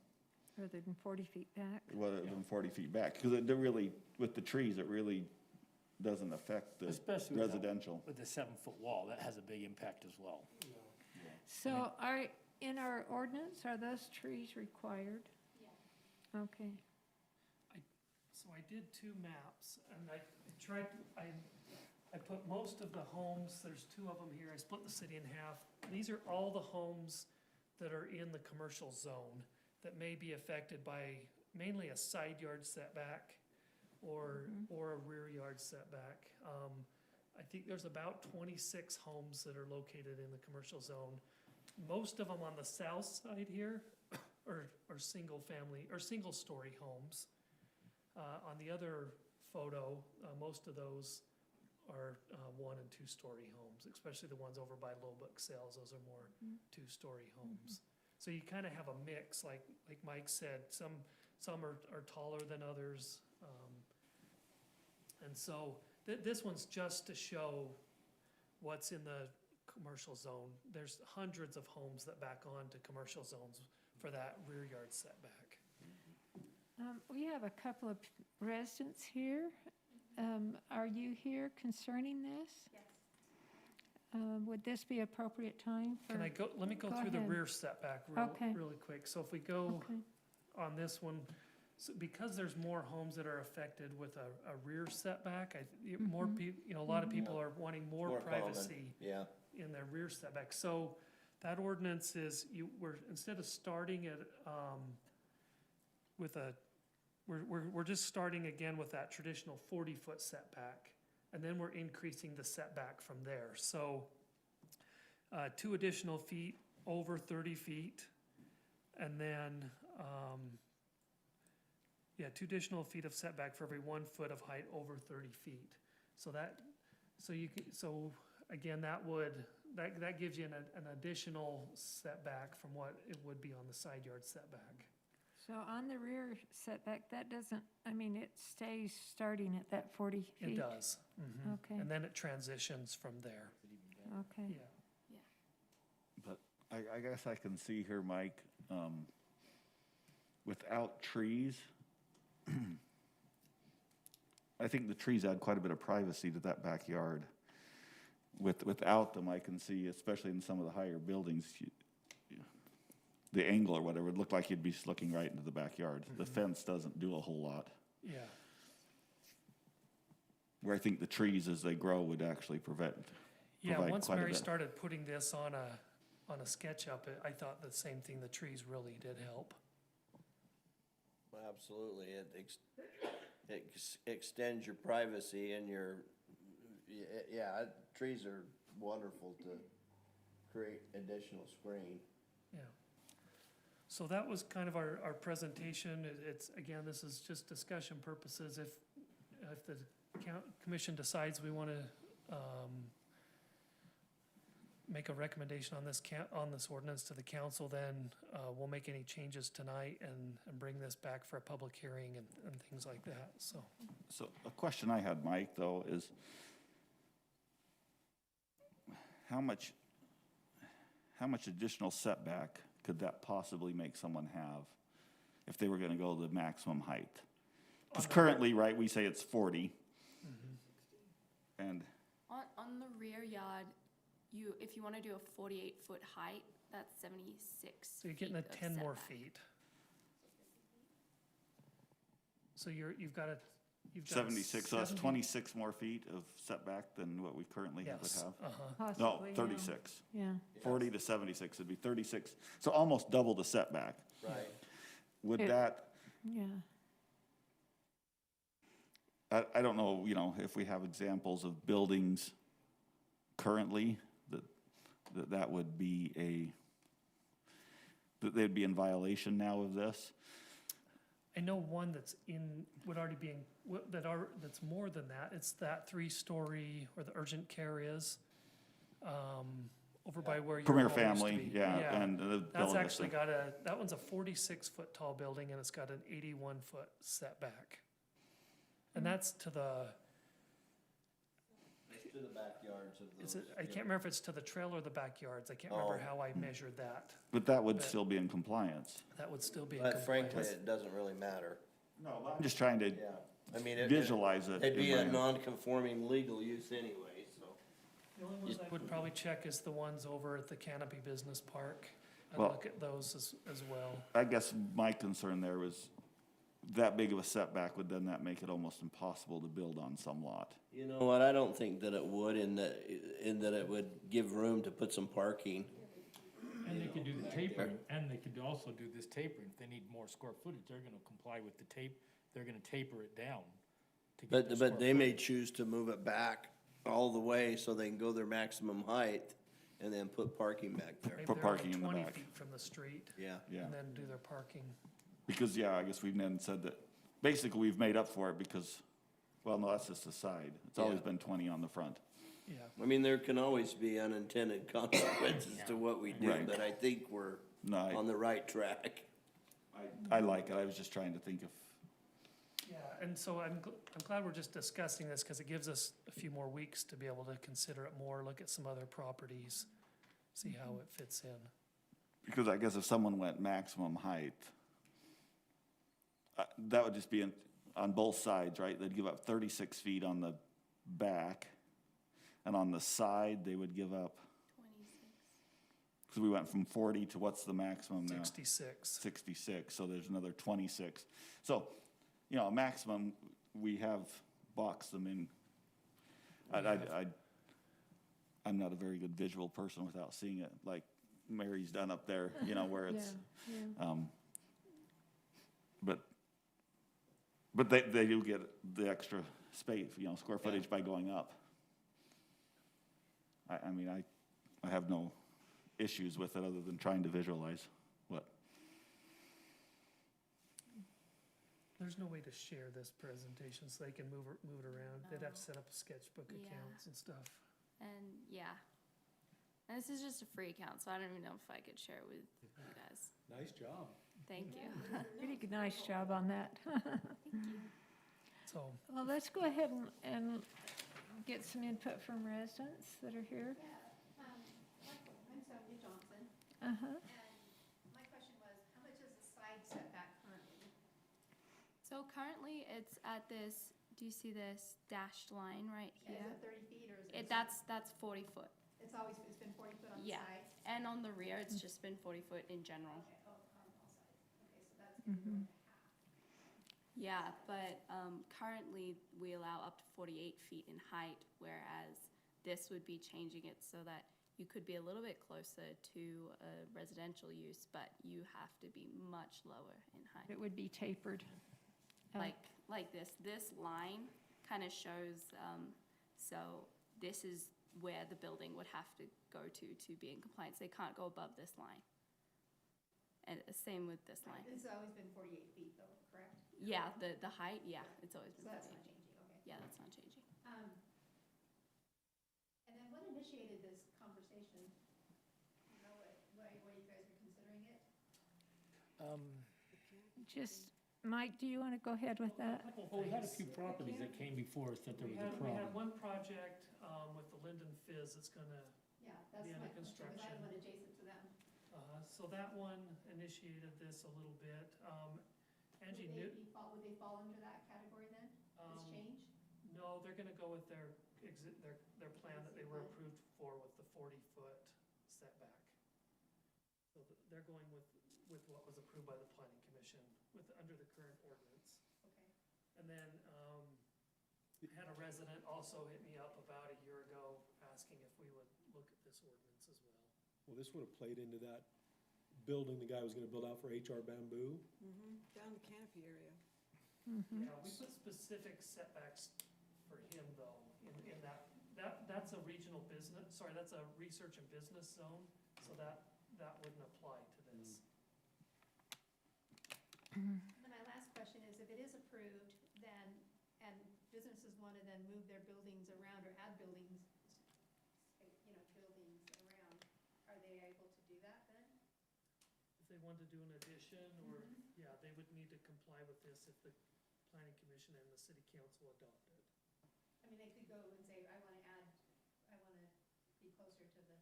Rather than 40 feet back. rather than 40 feet back. Because it really, with the trees, it really doesn't affect the Especially with residential. With the 7-foot wall, that has a big impact as well. So in our ordinance, are those trees required? Yeah. Okay. So I did 2 maps, and I tried, I put most of the homes, there's 2 of them here, I split the city in half. These are all the homes that are in the commercial zone that may be affected by mainly a side yard setback or a rear yard setback. I think there's about 26 homes that are located in the commercial zone. Most of them on the south side here are single family, or single story homes. On the other photo, most of those are 1 and 2 story homes, especially the ones over by Lowbook Sales. Those are more 2-story homes. So you kind of have a mix, like Mike said. Some are taller than others, and so this one's just to show what's in the commercial zone. There's hundreds of homes that back on to commercial zones for that rear yard setback. We have a couple of residents here. Are you here concerning this? Yes. Would this be appropriate time for? Can I go, let me go Go through the ahead. rear setback Okay. really quick. So if we go Okay. on this one, so because there's more homes that are affected with a rear setback, more people, a lot of people are wanting more More common, privacy yeah. in their rear setback. So that ordinance is, instead of starting at, we're just starting again with that traditional 40-foot setback, and then we're increasing the setback from there. So 2 additional feet over 30 feet, and then, 2 additional feet of setback for every 1 foot of height over 30 feet. So again, that gives you an additional setback from what it would be on the side yard setback. So on the rear setback, that doesn't, it stays starting at that 40 feet? It does. Okay. And then it transitions from there. Okay. Yeah. But I guess I can see here, Mike, without trees, I think the trees add quite a bit of privacy to that backyard. Without them, I can see, especially in some of the higher buildings, the angle or whatever, it looked like you'd be looking right into the backyard. The fence doesn't do a whole lot. Yeah. Where I think the trees, as they grow, would actually provide Once quite a Mary bit. started putting this on a SketchUp, I thought the same thing. The trees really did help. Absolutely, it extends your privacy and trees are wonderful to create additional screen. Yeah. So that was kind of our presentation. It's, again, this is just discussion purposes. If the commission decides we want to make a recommendation on this ordinance to the council, then we'll make any changes tonight and bring this back for a public hearing and things like that, so. So a question I had, Mike, though, is how much additional setback could that possibly make someone have if they were gonna go the maximum height? Because currently, right, we say it's 40. And On the rear yard, if you want to do a 48-foot height, that's 76 So you're getting a feet of 10 more setback. feet. So you've got 76, so that's 70 26 more feet of setback than what we currently would Yes, have? Possibly, No, yeah. 36. Yeah. 40 to 76 would be 36, so almost double the setback. Right. Would It- that, Yeah. I don't know, you know, if we have examples of buildings currently that would be that they'd be in violation now of this. I know one that's would already be that's more than that. It's that 3-story where the urgent care is, over by where your Premier home used to Family, be. yeah, and the That's building actually that one's a 46-foot tall building, and it's got an 81-foot setback. And that's to the, To the backyards of those. I can't remember if it's to the trail or the backyards. I can't remember how I measured that. But that would still be in compliance. That would still be in But frankly, compliance. it doesn't really matter. No, I'm just trying to Yeah, I mean, visualize it. it'd be in a my- non-conforming legal use anyway, so. The only ones I would probably check is the ones over at the Canopy Business Park. I'd Well- look at those as well. I guess my concern there was that big of a setback would then that make it almost impossible to build on some lot. You know what, I don't think that it would, in that it would give room to put some parking. And they could do the tapering, and they could also do this tapering. If they need more square footage, they're gonna comply with the they're gonna taper it down to get the square But they may footage. choose to move it back all the way so they can go their maximum height and then put parking back there. Maybe Put they're parking in the 20 back. feet from the street, Yeah. Yeah, and then do their parking. because, yeah, I guess we've then said that, basically, we've made up for it because, well, no, that's just the side. It's always Yeah. been 20 on the front. Yeah. I mean, there can always be unintended consequences to what we do, Right. but I think we're No, on the right track. I like it. I was just trying to think of, Yeah, and so I'm glad we're just discussing this, because it gives us a few more weeks to be able to consider it more, look at some other properties, see how it fits in. because I guess if someone went maximum height, that would just be on both sides, right? They'd give up 36 feet on the back, and on the side, they would give up, 26. because we went from 40 to what's the maximum now? 66. 66, so there's another 26. So, you know, a maximum, we have boxed them in. I'm not a very good visual person without seeing it, like Mary's done up there, you know, where it's, but they do get the extra space, you know, square footage by going up. I mean, I have no issues with it other than trying to visualize what. There's no way to share this presentation, so they can move it around. They'd have to set up sketchbook Yeah. accounts and stuff. And yeah. And this is just a free account, so I don't even know if I could share it with you guys. Nice job. Thank you. Pretty good, nice job on that. So, Well, let's go ahead and get some input from residents that are here. I'm Sonia Johnson, Uh-huh. and my question was, how much is the side setback currently? So currently it's at this, do you see this dashed line right Is here? it 30 feet or is it? That's 40 foot. It's been 40 foot on the Yeah. side? And on the rear, it's just been 40 foot in general. Okay, on all sides. Okay, so that's gonna go to half. Yeah, but currently we allow up to 48 feet in height, whereas this would be changing it so that you could be a little bit closer to a residential use, but you have to be much lower in height. It would be tapered. Like this line kind of shows, so this is where the building would have to go to be in compliance. They can't go above this line. And same with this line. This has always been 48 feet though, correct? Yeah, the height, yeah, it's always So been that's 48. not changing, okay. Yeah, that's not changing. And then what initiated this conversation? You know, why you guys are considering it? Just, Mike, do you want to go ahead with that? Well, we had a few properties that came before us that there was a we had problem. one project with the Lindon Fizz that's gonna, Yeah, that's The my under question, because I have construction. one adjacent to them. so that one initiated this a little bit. Angie knew, Would they fall under that category then, this change? no, they're gonna go with their plan that they were approved for with the 40-foot setback. So they're going with what was approved by the planning commission under the current ordinance. Okay. And then, I had a resident also hit me up about a year ago asking if we would look at this ordinance as well. Well, this would have played into that building the guy was gonna build out for HR Bamboo. Down the Canopy area. Yeah, we put specific setbacks for him though, in that's a regional business, sorry, that's a research and business zone, so that wouldn't apply to this. And then my last question is, if it is approved, then, and businesses want to then move their buildings around or add buildings, buildings around, are they able to do that then? If they wanted to do an addition, or, yeah, they would need to comply with this if the planning commission and the city council adopted. I mean, they could go and say, I want to be closer to the,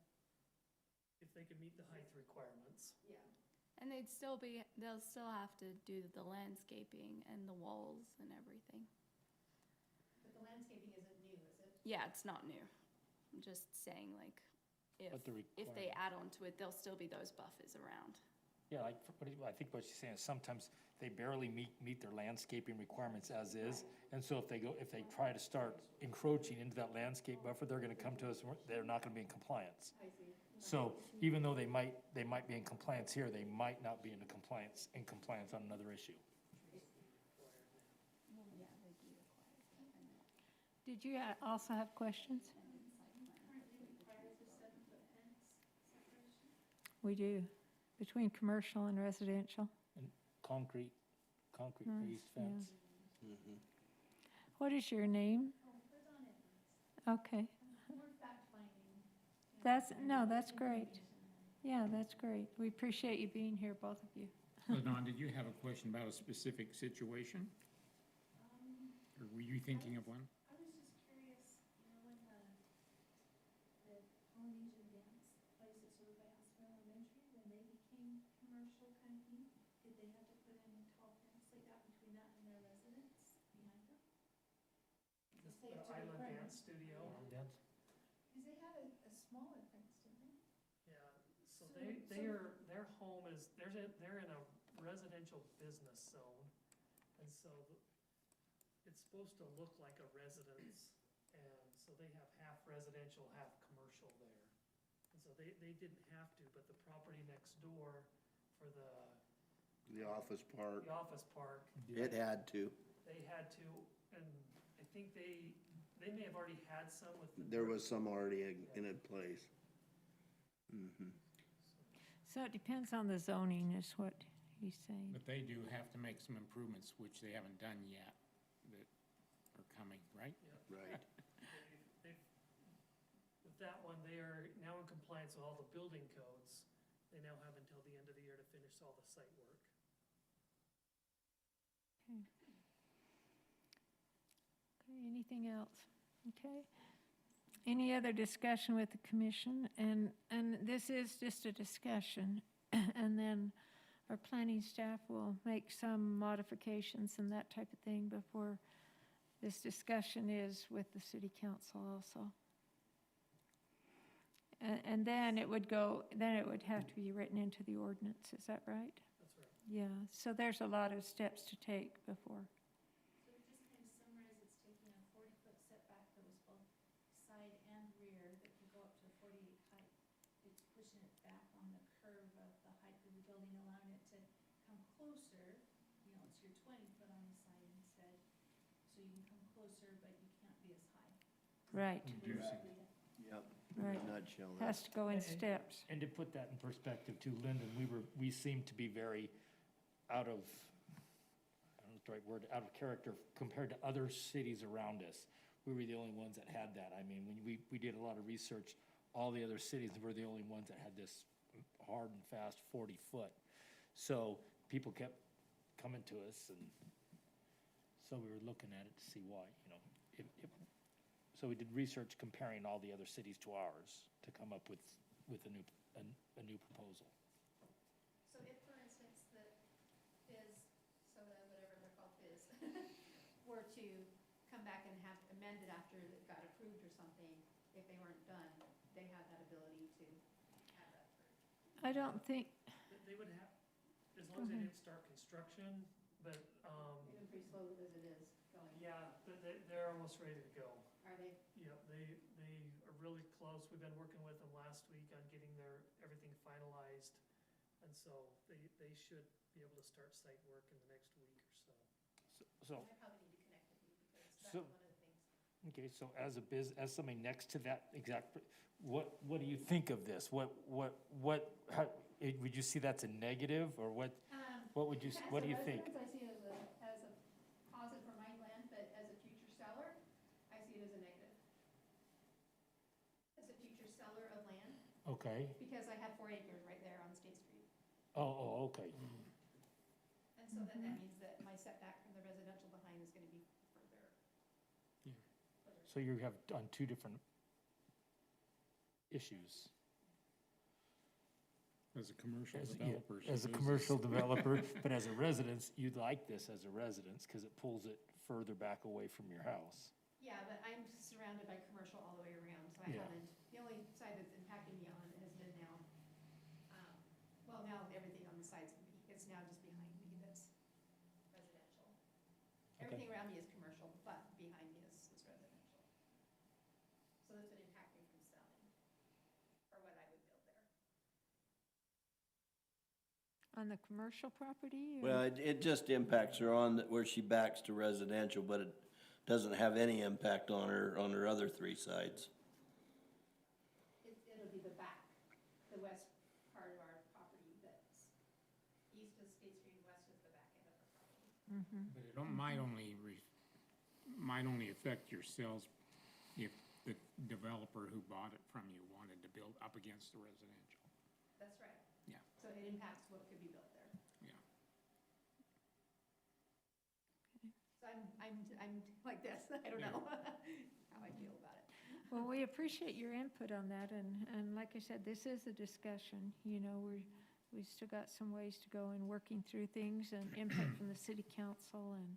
If they can meet the height requirements. yeah. And they'll still have to do the landscaping and the walls and everything. But the landscaping isn't new, is it? Yeah, it's not new. I'm just saying, like, But the if they add on to it, there'll still be those buffers around. Yeah, like, I think what she's saying is sometimes they barely meet their landscaping requirements as is. And so if they try to start encroaching into that landscape buffer, they're gonna come to us, and they're not gonna be in compliance. I see. So even though they might be in compliance here, they might not be in compliance on another issue. Did you also have questions? We do, between commercial and residential. And concrete Nice, raised yeah. fence. What is your name? Okay. More fact-finding. That's great. Yeah, that's great. We appreciate you being here, both of you. So Don, did you have a question about a specific situation? Or were you thinking of one? I was just curious, when the Polynesian dance places over by Oscar Elementary, when they became commercial kind of thing, did they have to put in a tall fence like that between that and their residence behind them? This Say it to the Island front. Dance Studio. Because they had a smaller fence, didn't they? Yeah, so their home is, they're in a residential business zone, and so it's supposed to look like a residence, and so they have half residential, half commercial there. And so they didn't have to, but the property next door for The office park, the office park, it had to. they had to, and I think they may have already had some with the. There was some already in place. So it depends on the zoning is what he's saying. But they do have to make some improvements, which they haven't done yet, that are coming, right? Right. With that one, they are now in compliance with all the building codes. They now have until the end of the year to finish all the site work. Okay, anything else? Okay. Any other discussion with the commission? And this is just a discussion, and then our planning staff will make some modifications and that type of thing before this discussion is with the city council also. And then it would have to be written into the ordinance, is that right? That's right. Yeah, so there's a lot of steps to take before. So just kind of summarize, it's taking a 40-foot setback that was both side and rear that can go up to 48 height. It's pushing it back on the curve of the height of the building, allowing it to come closer. It's your 20-foot on the side instead, so you can come closer, but you can't be as high. Right, Reducing. Yep. right. Nutshell. Has to go in steps. And to put that in perspective too, Lyndon, we seemed to be very out of, I don't know the right word, out of character compared to other cities around us. We were the only ones that had that. I mean, when we did a lot of research, all the other cities were the only ones that had this hard and fast 40-foot. So people kept coming to us, and so we were looking at it to see why, so we did research comparing all the other cities to ours to come up with a new proposal. So if, for instance, the Fizz, soda, whatever they're called, Fizz, were to come back and have amended after it got approved or something, if they weren't done, they have that ability to have that approved. I don't think, They would have, as long as they didn't start construction, but, Even pretty slow as it is going. yeah, they're almost ready to go. Are they? Yeah, they are really close. We've been working with them last week on getting everything finalized. And so they should be able to start site work in the next week or so. So, I probably need to connect with you because that's So- one of the things. okay, so as somebody next to that exact, what do you think of this? How, would you see that's a negative, or what would you, what do you think? As a resident, I see it as a positive for my land, but as a future seller, I see it as a negative. As a future seller of land, Okay, because I have 4 acres right there on State Street. okay. And so then that means that my setback from the residential behind is gonna be further. further. So you have on two different issues. As a commercial As, developer. as a commercial developer, but as a residence, you'd like this as a residence, because it pulls it further back away from your house. Yeah, but I'm surrounded by commercial all the way around, so I Yeah. haven't, the only side that's impacting me on has been now, well, now everything on the sides of me, it's now just behind me that's residential. Everything around me is commercial, but behind me is residential. So that's been impacting from selling, or what I would build there. On the commercial property? or- Well, it just impacts her on where she backs to residential, but it doesn't have any impact on her other 3 sides. It'll be the back, the west part of our property that's east of State Street, west of the back end of our property. But it might only affect your sales if the developer who bought it from you wanted to build up against the residential. That's right. Yeah. So it impacts what could be built there. Yeah. So I'm like this, I don't know how I feel about it. Well, we appreciate your input on that, and like I said, this is a discussion, you know, we've still got some ways to go in working through things and input from the city council and.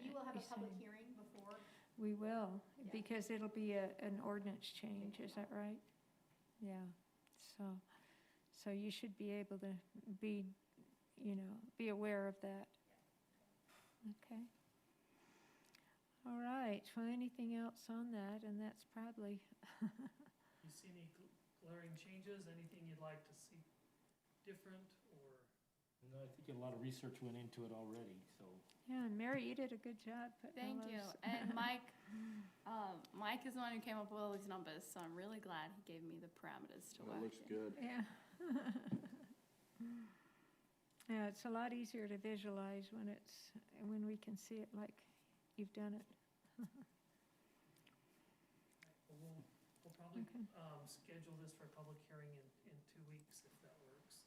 You will have a be public saying- hearing before, We will, Yeah. because it'll be an ordinance change, is that right? Yeah, so you should be able to be, be aware of that. Okay. All right, well, anything else on that, and that's probably, You see any glaring changes, anything you'd like to see different, or? No, I think a lot of research went into it already, so. yeah, and Mary, you did a good job putting all Thank you. those- And Mike is the one who came up with all these numbers, so I'm really glad he gave me the parameters to work in. good. Yeah. Yeah, it's a lot easier to visualize when we can see it like you've done it. We'll probably, Okay. schedule this for a public hearing in 2 weeks, if that works.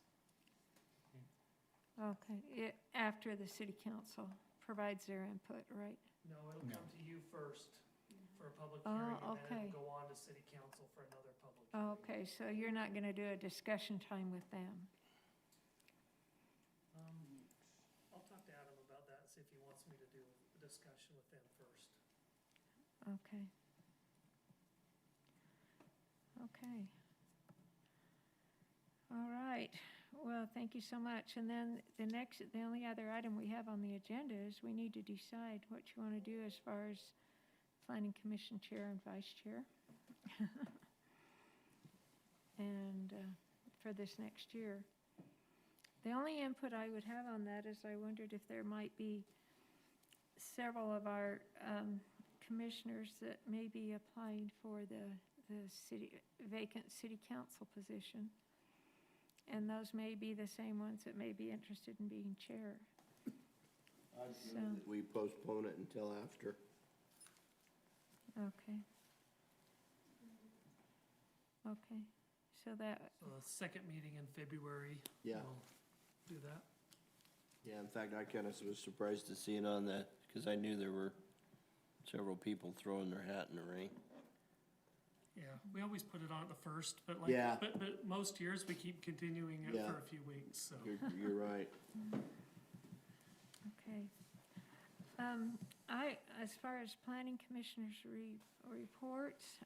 Okay, after the city council provides their input, right? No, it'll No. come to you first for a public Oh, hearing, and then okay. it'll go on to city council for another public hearing. Okay, so you're not gonna do a discussion time with them? I'll talk to Adam about that, see if he wants me to do a discussion with them first. Okay. Okay. All right, well, thank you so much. And then the only other item we have on the agenda is we need to decide what you want to do as far as planning commission chair and vice chair. And for this next year. The only input I would have on that is I wondered if there might be several of our commissioners that may be applying for the vacant city council position. And those may be the same ones that may be interested in being chair. So, We postpone it until after. okay. Okay, so that, So the second meeting in February. Yeah. We'll do that. Yeah, in fact, I kinda was surprised to see it on that, because I knew there were several people throwing their hat in the ring. Yeah, we always put it on at the first, but like, Yeah. but most years we keep continuing it Yeah. for a few weeks, so. You're right. okay. As far as planning commissioners' reports,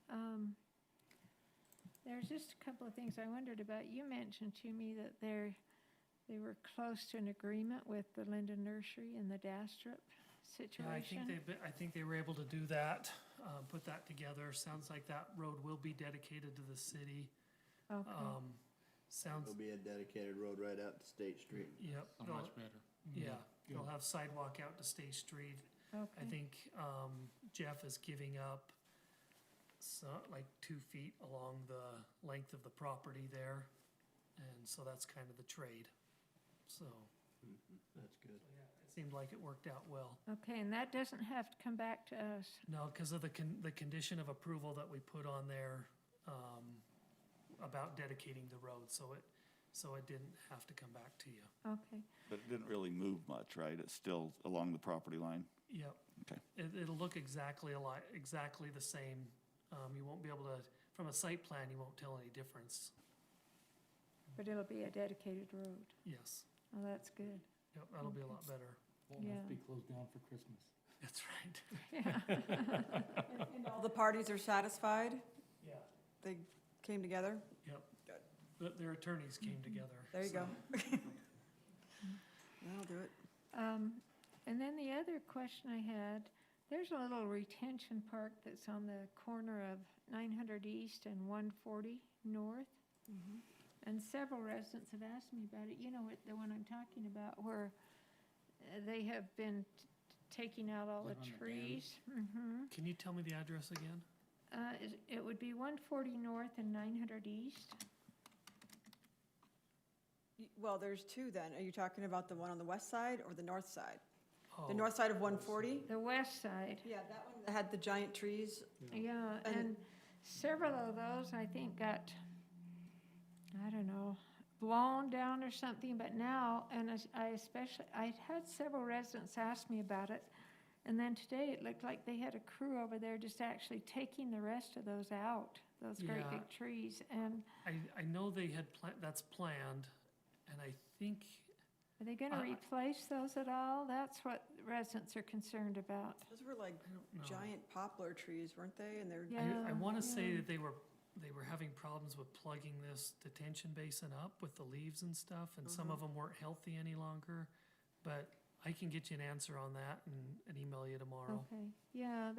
there's just a couple of things I wondered about. You mentioned to me that they were close to an agreement with the Lindon Nursery and the Dastrup situation. Yeah, I think they were able to do that, put that together. Sounds like that road will be dedicated to the city. Okay, Sounds, There'll be a dedicated road right out to State Street. yep. So much better. Yeah, They'll have sidewalk out to State Street. I Okay, think Jeff is giving up like 2 feet along the length of the property there. And so that's kind of the trade. So, That's good. yeah, it seemed like it worked out well. okay, and that doesn't have to come back to us. No, because of the condition of approval that we put on there about dedicating the road, so it didn't have to come back to you. Okay, But it didn't really move much, right? It's still along the property line? Yep. Okay. It'll look exactly alike, exactly the same. You won't be able to, from a site plan, you won't tell any difference. but it'll be a dedicated road. Yes. Oh, that's good. Yep, that'll be a lot better. Won't have to be Yeah. closed down for Christmas. That's right. Yeah. And all the parties are satisfied? Yeah. They came together? Yep. Good. Their attorneys came together. There you so- go. That'll do it. And then the other question I had, there's a little retention park that's on the corner of 900 East and 140 North. And several residents have asked me about it. You know, the one I'm talking about, where they have been taking out all the Live on the dam? trees. Mhm. Can you tell me the address again? It would be 140 North and 900 East. Well, there's two then. Are you talking about the one on the west side or the north side? Oh, The north side of 140? The west side. Yeah, that one that had the giant trees. Yeah, And- and several of those, I think, got, I don't know, blown down or something, but now, and I had several residents ask me about it, and then today it looked like they had a crew over there just actually taking the rest of those out, those great Yeah. big trees, and I know they had, that's planned, and I think, are they gonna replace those at all? That's what residents are concerned about. Those were like know. giant poplar trees, weren't they? And they're, Yeah. I want to say yeah. that they were having problems with plugging this detention basin up with the leaves and stuff, and some of them weren't healthy any longer. But I can get you an answer on that and email you tomorrow. Okay, yeah,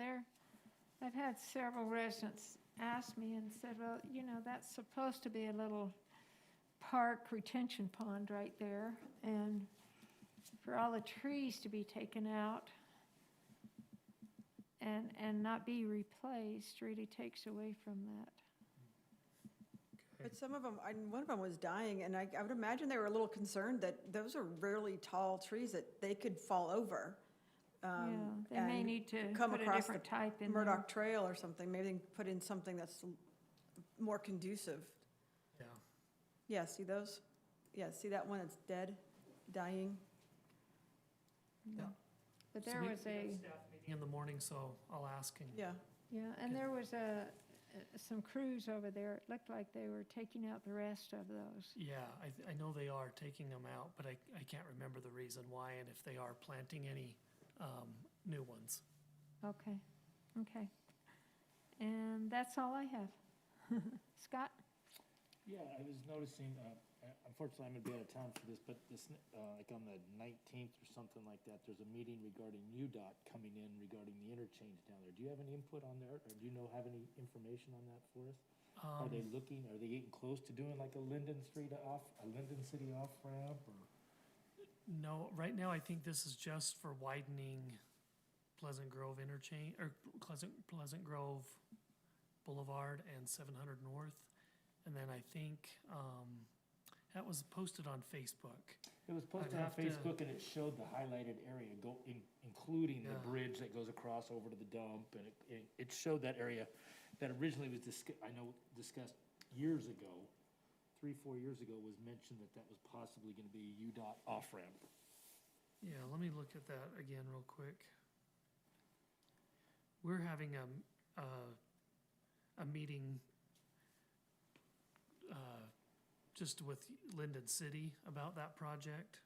I've had several residents ask me and said, well, you know, that's supposed to be a little park retention pond right there, and for all the trees to be taken out and not be replaced really takes away from that. but some of them, one of them was dying, and I would imagine they were a little concerned that those are really tall trees that they could fall over. Yeah, they may and need to come put a across different the type in there. Murdoch Trail or something. Maybe they can put in something that's more conducive. Yeah. Yeah, see those? Yeah, see that one that's dead, dying? But So there we was have a, staff meeting in the morning, so I'll ask and. Yeah. yeah, and there was some crews over there. It looked like they were taking out the rest of those. Yeah, I know they are taking them out, but I can't remember the reason why and if they are planting any new ones. Okay, okay. And that's all I have. Scott? Yeah, I was noticing, unfortunately, I'm gonna be out of town for this, but this, like on the 19th or something like that, there's a meeting regarding UDOT coming in regarding the interchange down there. Do you have any input on there, or do you have any information on that for us? Are they getting close to doing like a Lindon City off-ramp, or? No, right now I think this is just for widening Pleasant Grove interchange, or Pleasant Grove Boulevard and 700 North. And then I think that was posted on Facebook. It was posted I'd on have to- Facebook, and it showed the highlighted area including the Yeah. bridge that goes across over to the dump, and it showed that area that originally was discussed years ago, 3-4 years ago, was mentioned that was possibly gonna be a UDOT off-ramp. Yeah, let me look at that again real quick. We're having a meeting just with Lindon City about that project.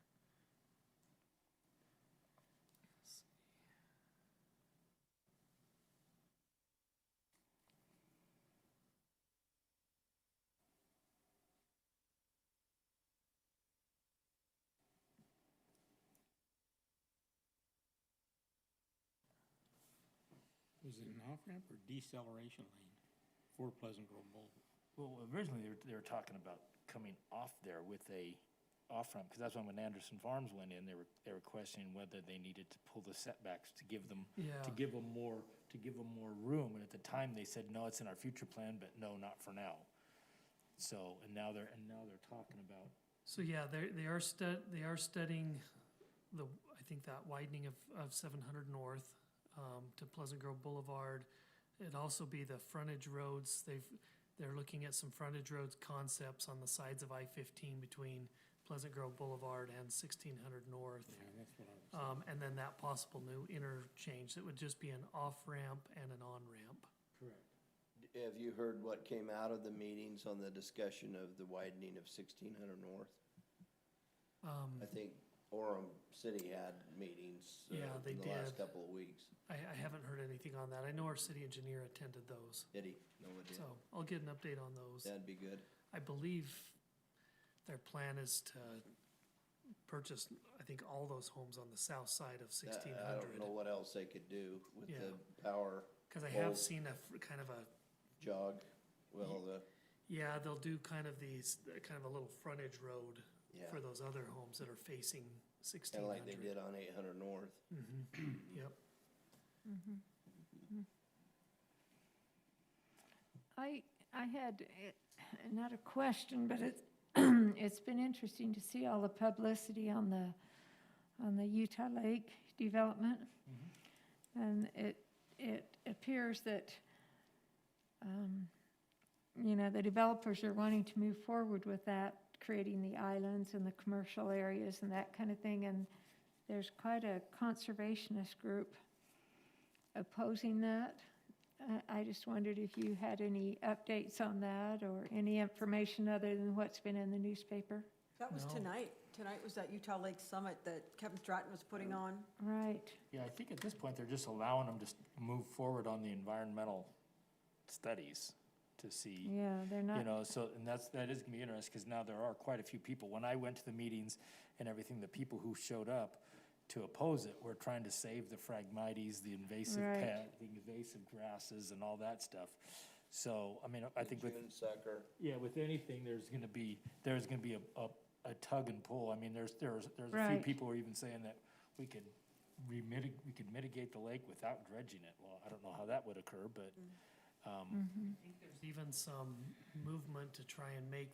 Was it an off-ramp or deceleration lane for Pleasant Grove Bowl? Well, originally, they were talking about coming off there with a off-ramp, because that's when Anderson Farms went in, they were questioning whether they needed to pull the setbacks to give them, Yeah. to give them more room, and at the time, they said, no, it's in our future plan, but no, not for now. So, and now they're talking about, So, yeah, they are studying I think that widening of 700 North, to Pleasant Grove Boulevard. It'd also be the frontage roads. They're looking at some frontage roads concepts on the sides of I-15 between Pleasant Grove Boulevard and 1600 North. Yeah, that's what I was. And then that possible new interchange that would just be an off-ramp and an on-ramp. correct. Have you heard what came out of the meetings on the discussion of the widening of 1600 North? I think Orem City had meetings Yeah, they in the last did. couple of weeks. I haven't heard anything on that. I know our city engineer attended those, Did he? No idea. so I'll get an update on those. That'd be good. I believe their plan is to purchase, I think, all those homes on the south side of I 1600. don't know what else they could do with Yeah. the power Because I have Well- seen kind of a, jog. Well, yeah, they'll do kind of kind of a little frontage road yeah, for those other homes that are facing kind of like they 1600. did on 800 North. Yep. I had, not a question, but it's, it's been interesting to see all the publicity on the Utah Lake development. And it appears that, the developers are wanting to move forward with that, creating the islands and the commercial areas and that kind of thing. And there's quite a conservationist group opposing that. I just wondered if you had any updates on that or any information other than what's been in the newspaper. That was No. tonight. Tonight was that Utah Lake Summit that Kevin Stratton was putting on. Right. Yeah, I think at this point, they're just allowing them to move forward on the environmental studies to see. Yeah, they're not. So, and that is gonna be interesting, because now there are quite a few people. When I went to the meetings and everything, the people who showed up to oppose it were trying to save the Phragmites, the invasive Right. pet, the invasive grasses and all that stuff. So, I mean, I think with, June sucker. yeah, with anything, there's gonna be a tug and pull. I mean, there's a few Right. people who are even saying that we could mitigate the lake without dredging it. Well, I don't know how that would occur, but, I think there's even some movement to try and make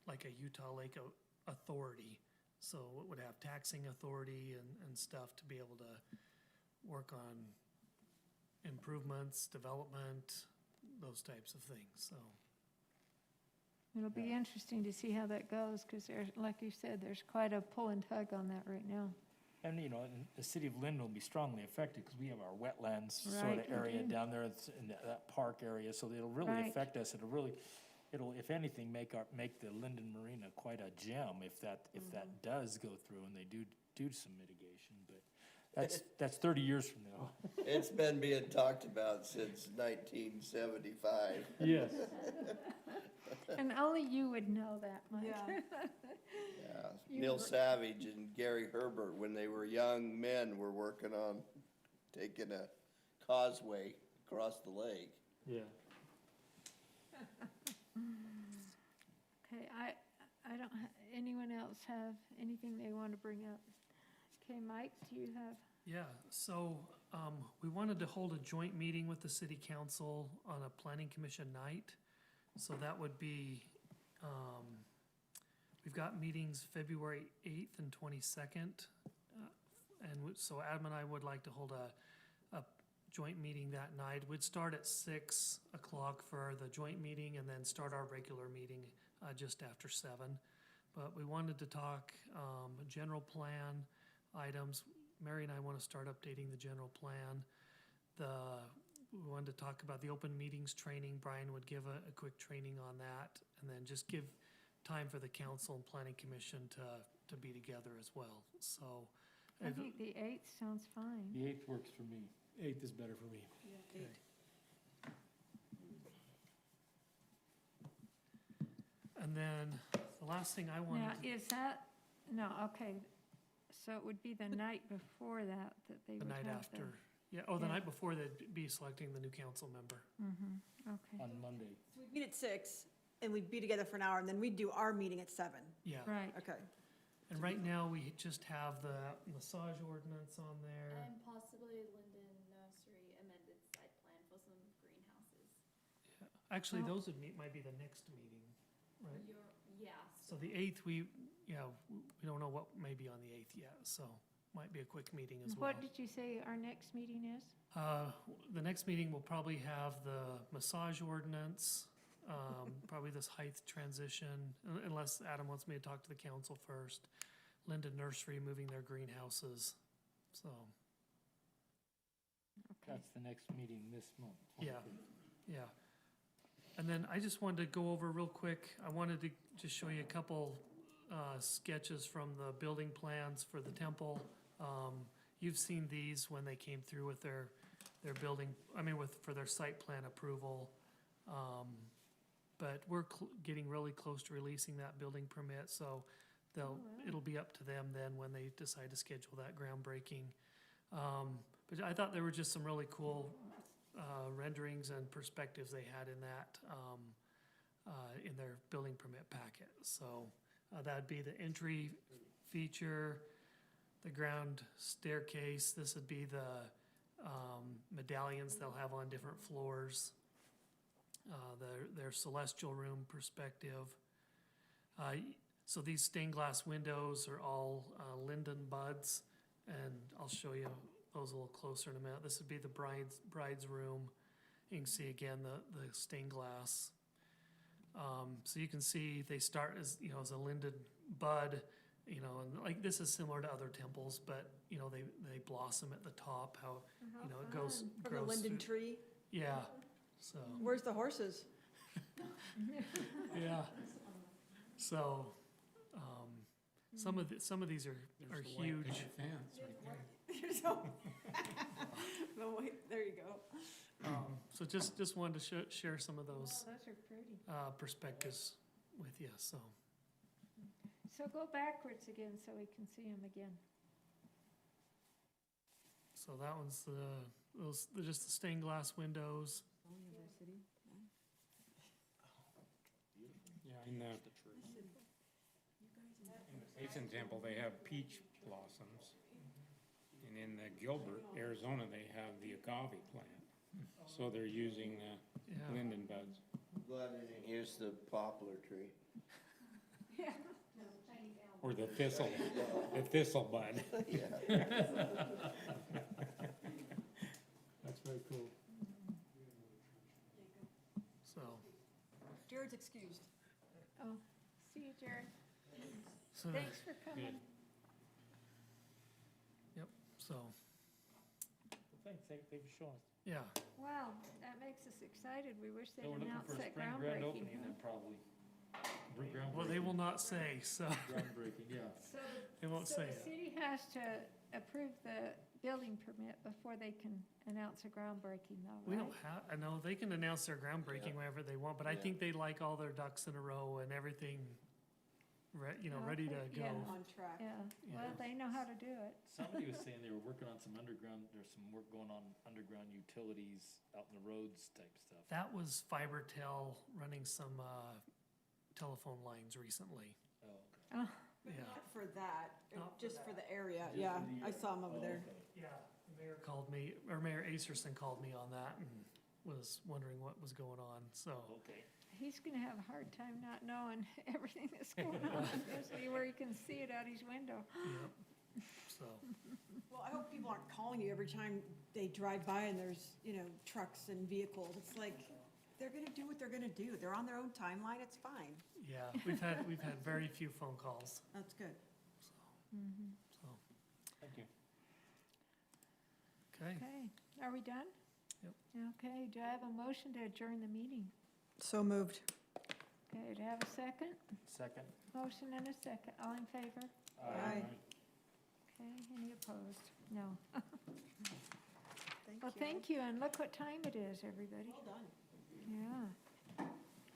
like a Utah Lake authority. So it would have taxing authority and stuff to be able to work on improvements, development, those types of things, so. It'll be interesting to see how that goes, because there's, like you said, there's quite a pull and tug on that right now. and, and the city of Lindon will be strongly affected, because we have our wetlands sort Right, of we area do. down there, it's in that park area, so it'll really Right. affect us. It'll, if anything, make the Lindon Marina quite a gem if that does go through and they do some mitigation, but that's 30 years from now. It's been being talked about since 1975. Yes. And only you would know that, Mike. Yeah. Yeah, You Neil were- Savage and Gary Herbert, when they were young men, were working on taking a causeway across the lake. Yeah. Okay, I don't, anyone else have anything they want to bring up? Okay, Mike, do you have? Yeah, so, we wanted to hold a joint meeting with the city council on a planning commission night. So that would be, we've got meetings February 8th and 22nd. So Adam and I would like to hold a joint meeting that night. We'd start at 6 o'clock for the joint meeting and then start our regular meeting, just after 7. But we wanted to talk, general plan items. Mary and I want to start updating the general plan. We wanted to talk about the open meetings training. Brian would give a quick training on that, and then just give time for the council and planning commission to be together as well, so. I think the 8th sounds fine. The 8th works for me. 8th is better for me. Okay. And then the last thing I wanted Now, to. is that, no, okay, so it would be the night before that they The would have night the. after, yeah, the Yeah. night before they'd be selecting the new council member. Mm-hmm, okay. On Monday. So we meet at 6, and we'd be together for an hour, and then we'd do our meeting at 7. Yeah. Right. Okay. And right now, we just have the massage ordinance on there. And possibly Lindon Nursery amended site plan for some greenhouses. Actually, Oh. those might be the next meeting, right? Yeah. So the 8th, we don't know what may be on the 8th yet, so might be a quick meeting as well. What did you say our next meeting is? The next meeting will probably have the massage ordinance, probably this height transition, unless Adam wants me to talk to the council first. Lindon Nursery moving their greenhouses, so, Okay. That's the next meeting this month. Yeah. 25th. yeah. And then I just wanted to go over real quick, I wanted to just show you a couple sketches from the building plans for the temple. You've seen these when they came through with their building, for their site plan approval. But we're getting really close to releasing that building permit, so it'll be up to them then when they decide to schedule that groundbreaking. But I thought there were just some really cool renderings and perspectives they had in that, in their building permit packet. So that'd be the entry feature, the ground staircase, this would be the medallions they'll have on different floors, their celestial room perspective. So these stained glass windows are all Lindon buds, and I'll show you those a little closer in a minute. This would be the bride's room. You can see again the stained glass. So you can see they start as a Lindon bud, and like this is similar to other temples, but they blossom at the top. How it goes From the grows linden through- tree. Yeah. So Where's the horses? yeah. So some of these are There's the white huge. picket fence right there. There's no wait, there you go. So just wanted to share some of those Oh, those are pretty. perspectives with you. So So go backwards again so we can see them again. that one's they're just the stained glass windows. Yeah, in the Payson Temple, they have peach blossoms. And in the Gilbert, Arizona, they have the agave plant. So they're using Yeah. linden buds. Glad they didn't use the poplar tree. Yeah. Or the thistle bud. That's very cool. So Jared's excused. Oh, see you, Jared. so Thanks for coming. yep. So Well, thanks for showing us. yeah. Wow, that makes us excited. We wish they'd So we're looking announce for a that spring grand groundbreaking. opening then probably. Groundbreaking. Well, they will not say. So Groundbreaking, yeah. So they won't say the it. city has to approve the building permit before they can announce a groundbreaking though, We right? don't have. I know they can announce their groundbreaking whenever they want, but I Yeah. think they like all their ducks in a row and everything. Ready to Okay, go. yeah. On track. Yeah, well, they know how to do it. Somebody was saying they were working on some underground, there's some work going on underground utilities out in the roads type stuff. That was FiberTel running some telephone lines recently. Oh, okay. Oh, Yeah. Not for that, Not just for the area, Just yeah. for the I saw him over Oh, there. okay. Yeah, the mayor called me, or Mayor Acerson called me on that and was wondering what was going on, so. Okay. he's gonna have a hard time not knowing everything that's going on, especially where he can see it out his window. Yep. So, Well, I hope people aren't calling you every time they drive by and there's, trucks and vehicles. It's like, they're gonna do what they're gonna do. They're on their own timeline, it's fine. yeah, we've had very few phone calls, That's good. so, Thank you. okay. Okay, are we done? Yep. Okay, do I have a motion to adjourn the meeting? So moved. Okay, do I have a second? Second. Motion and a second, all in favor? Aye. Okay, any opposed? No. Thank Well, thank you, and look what time it is, everybody. Well done. Yeah.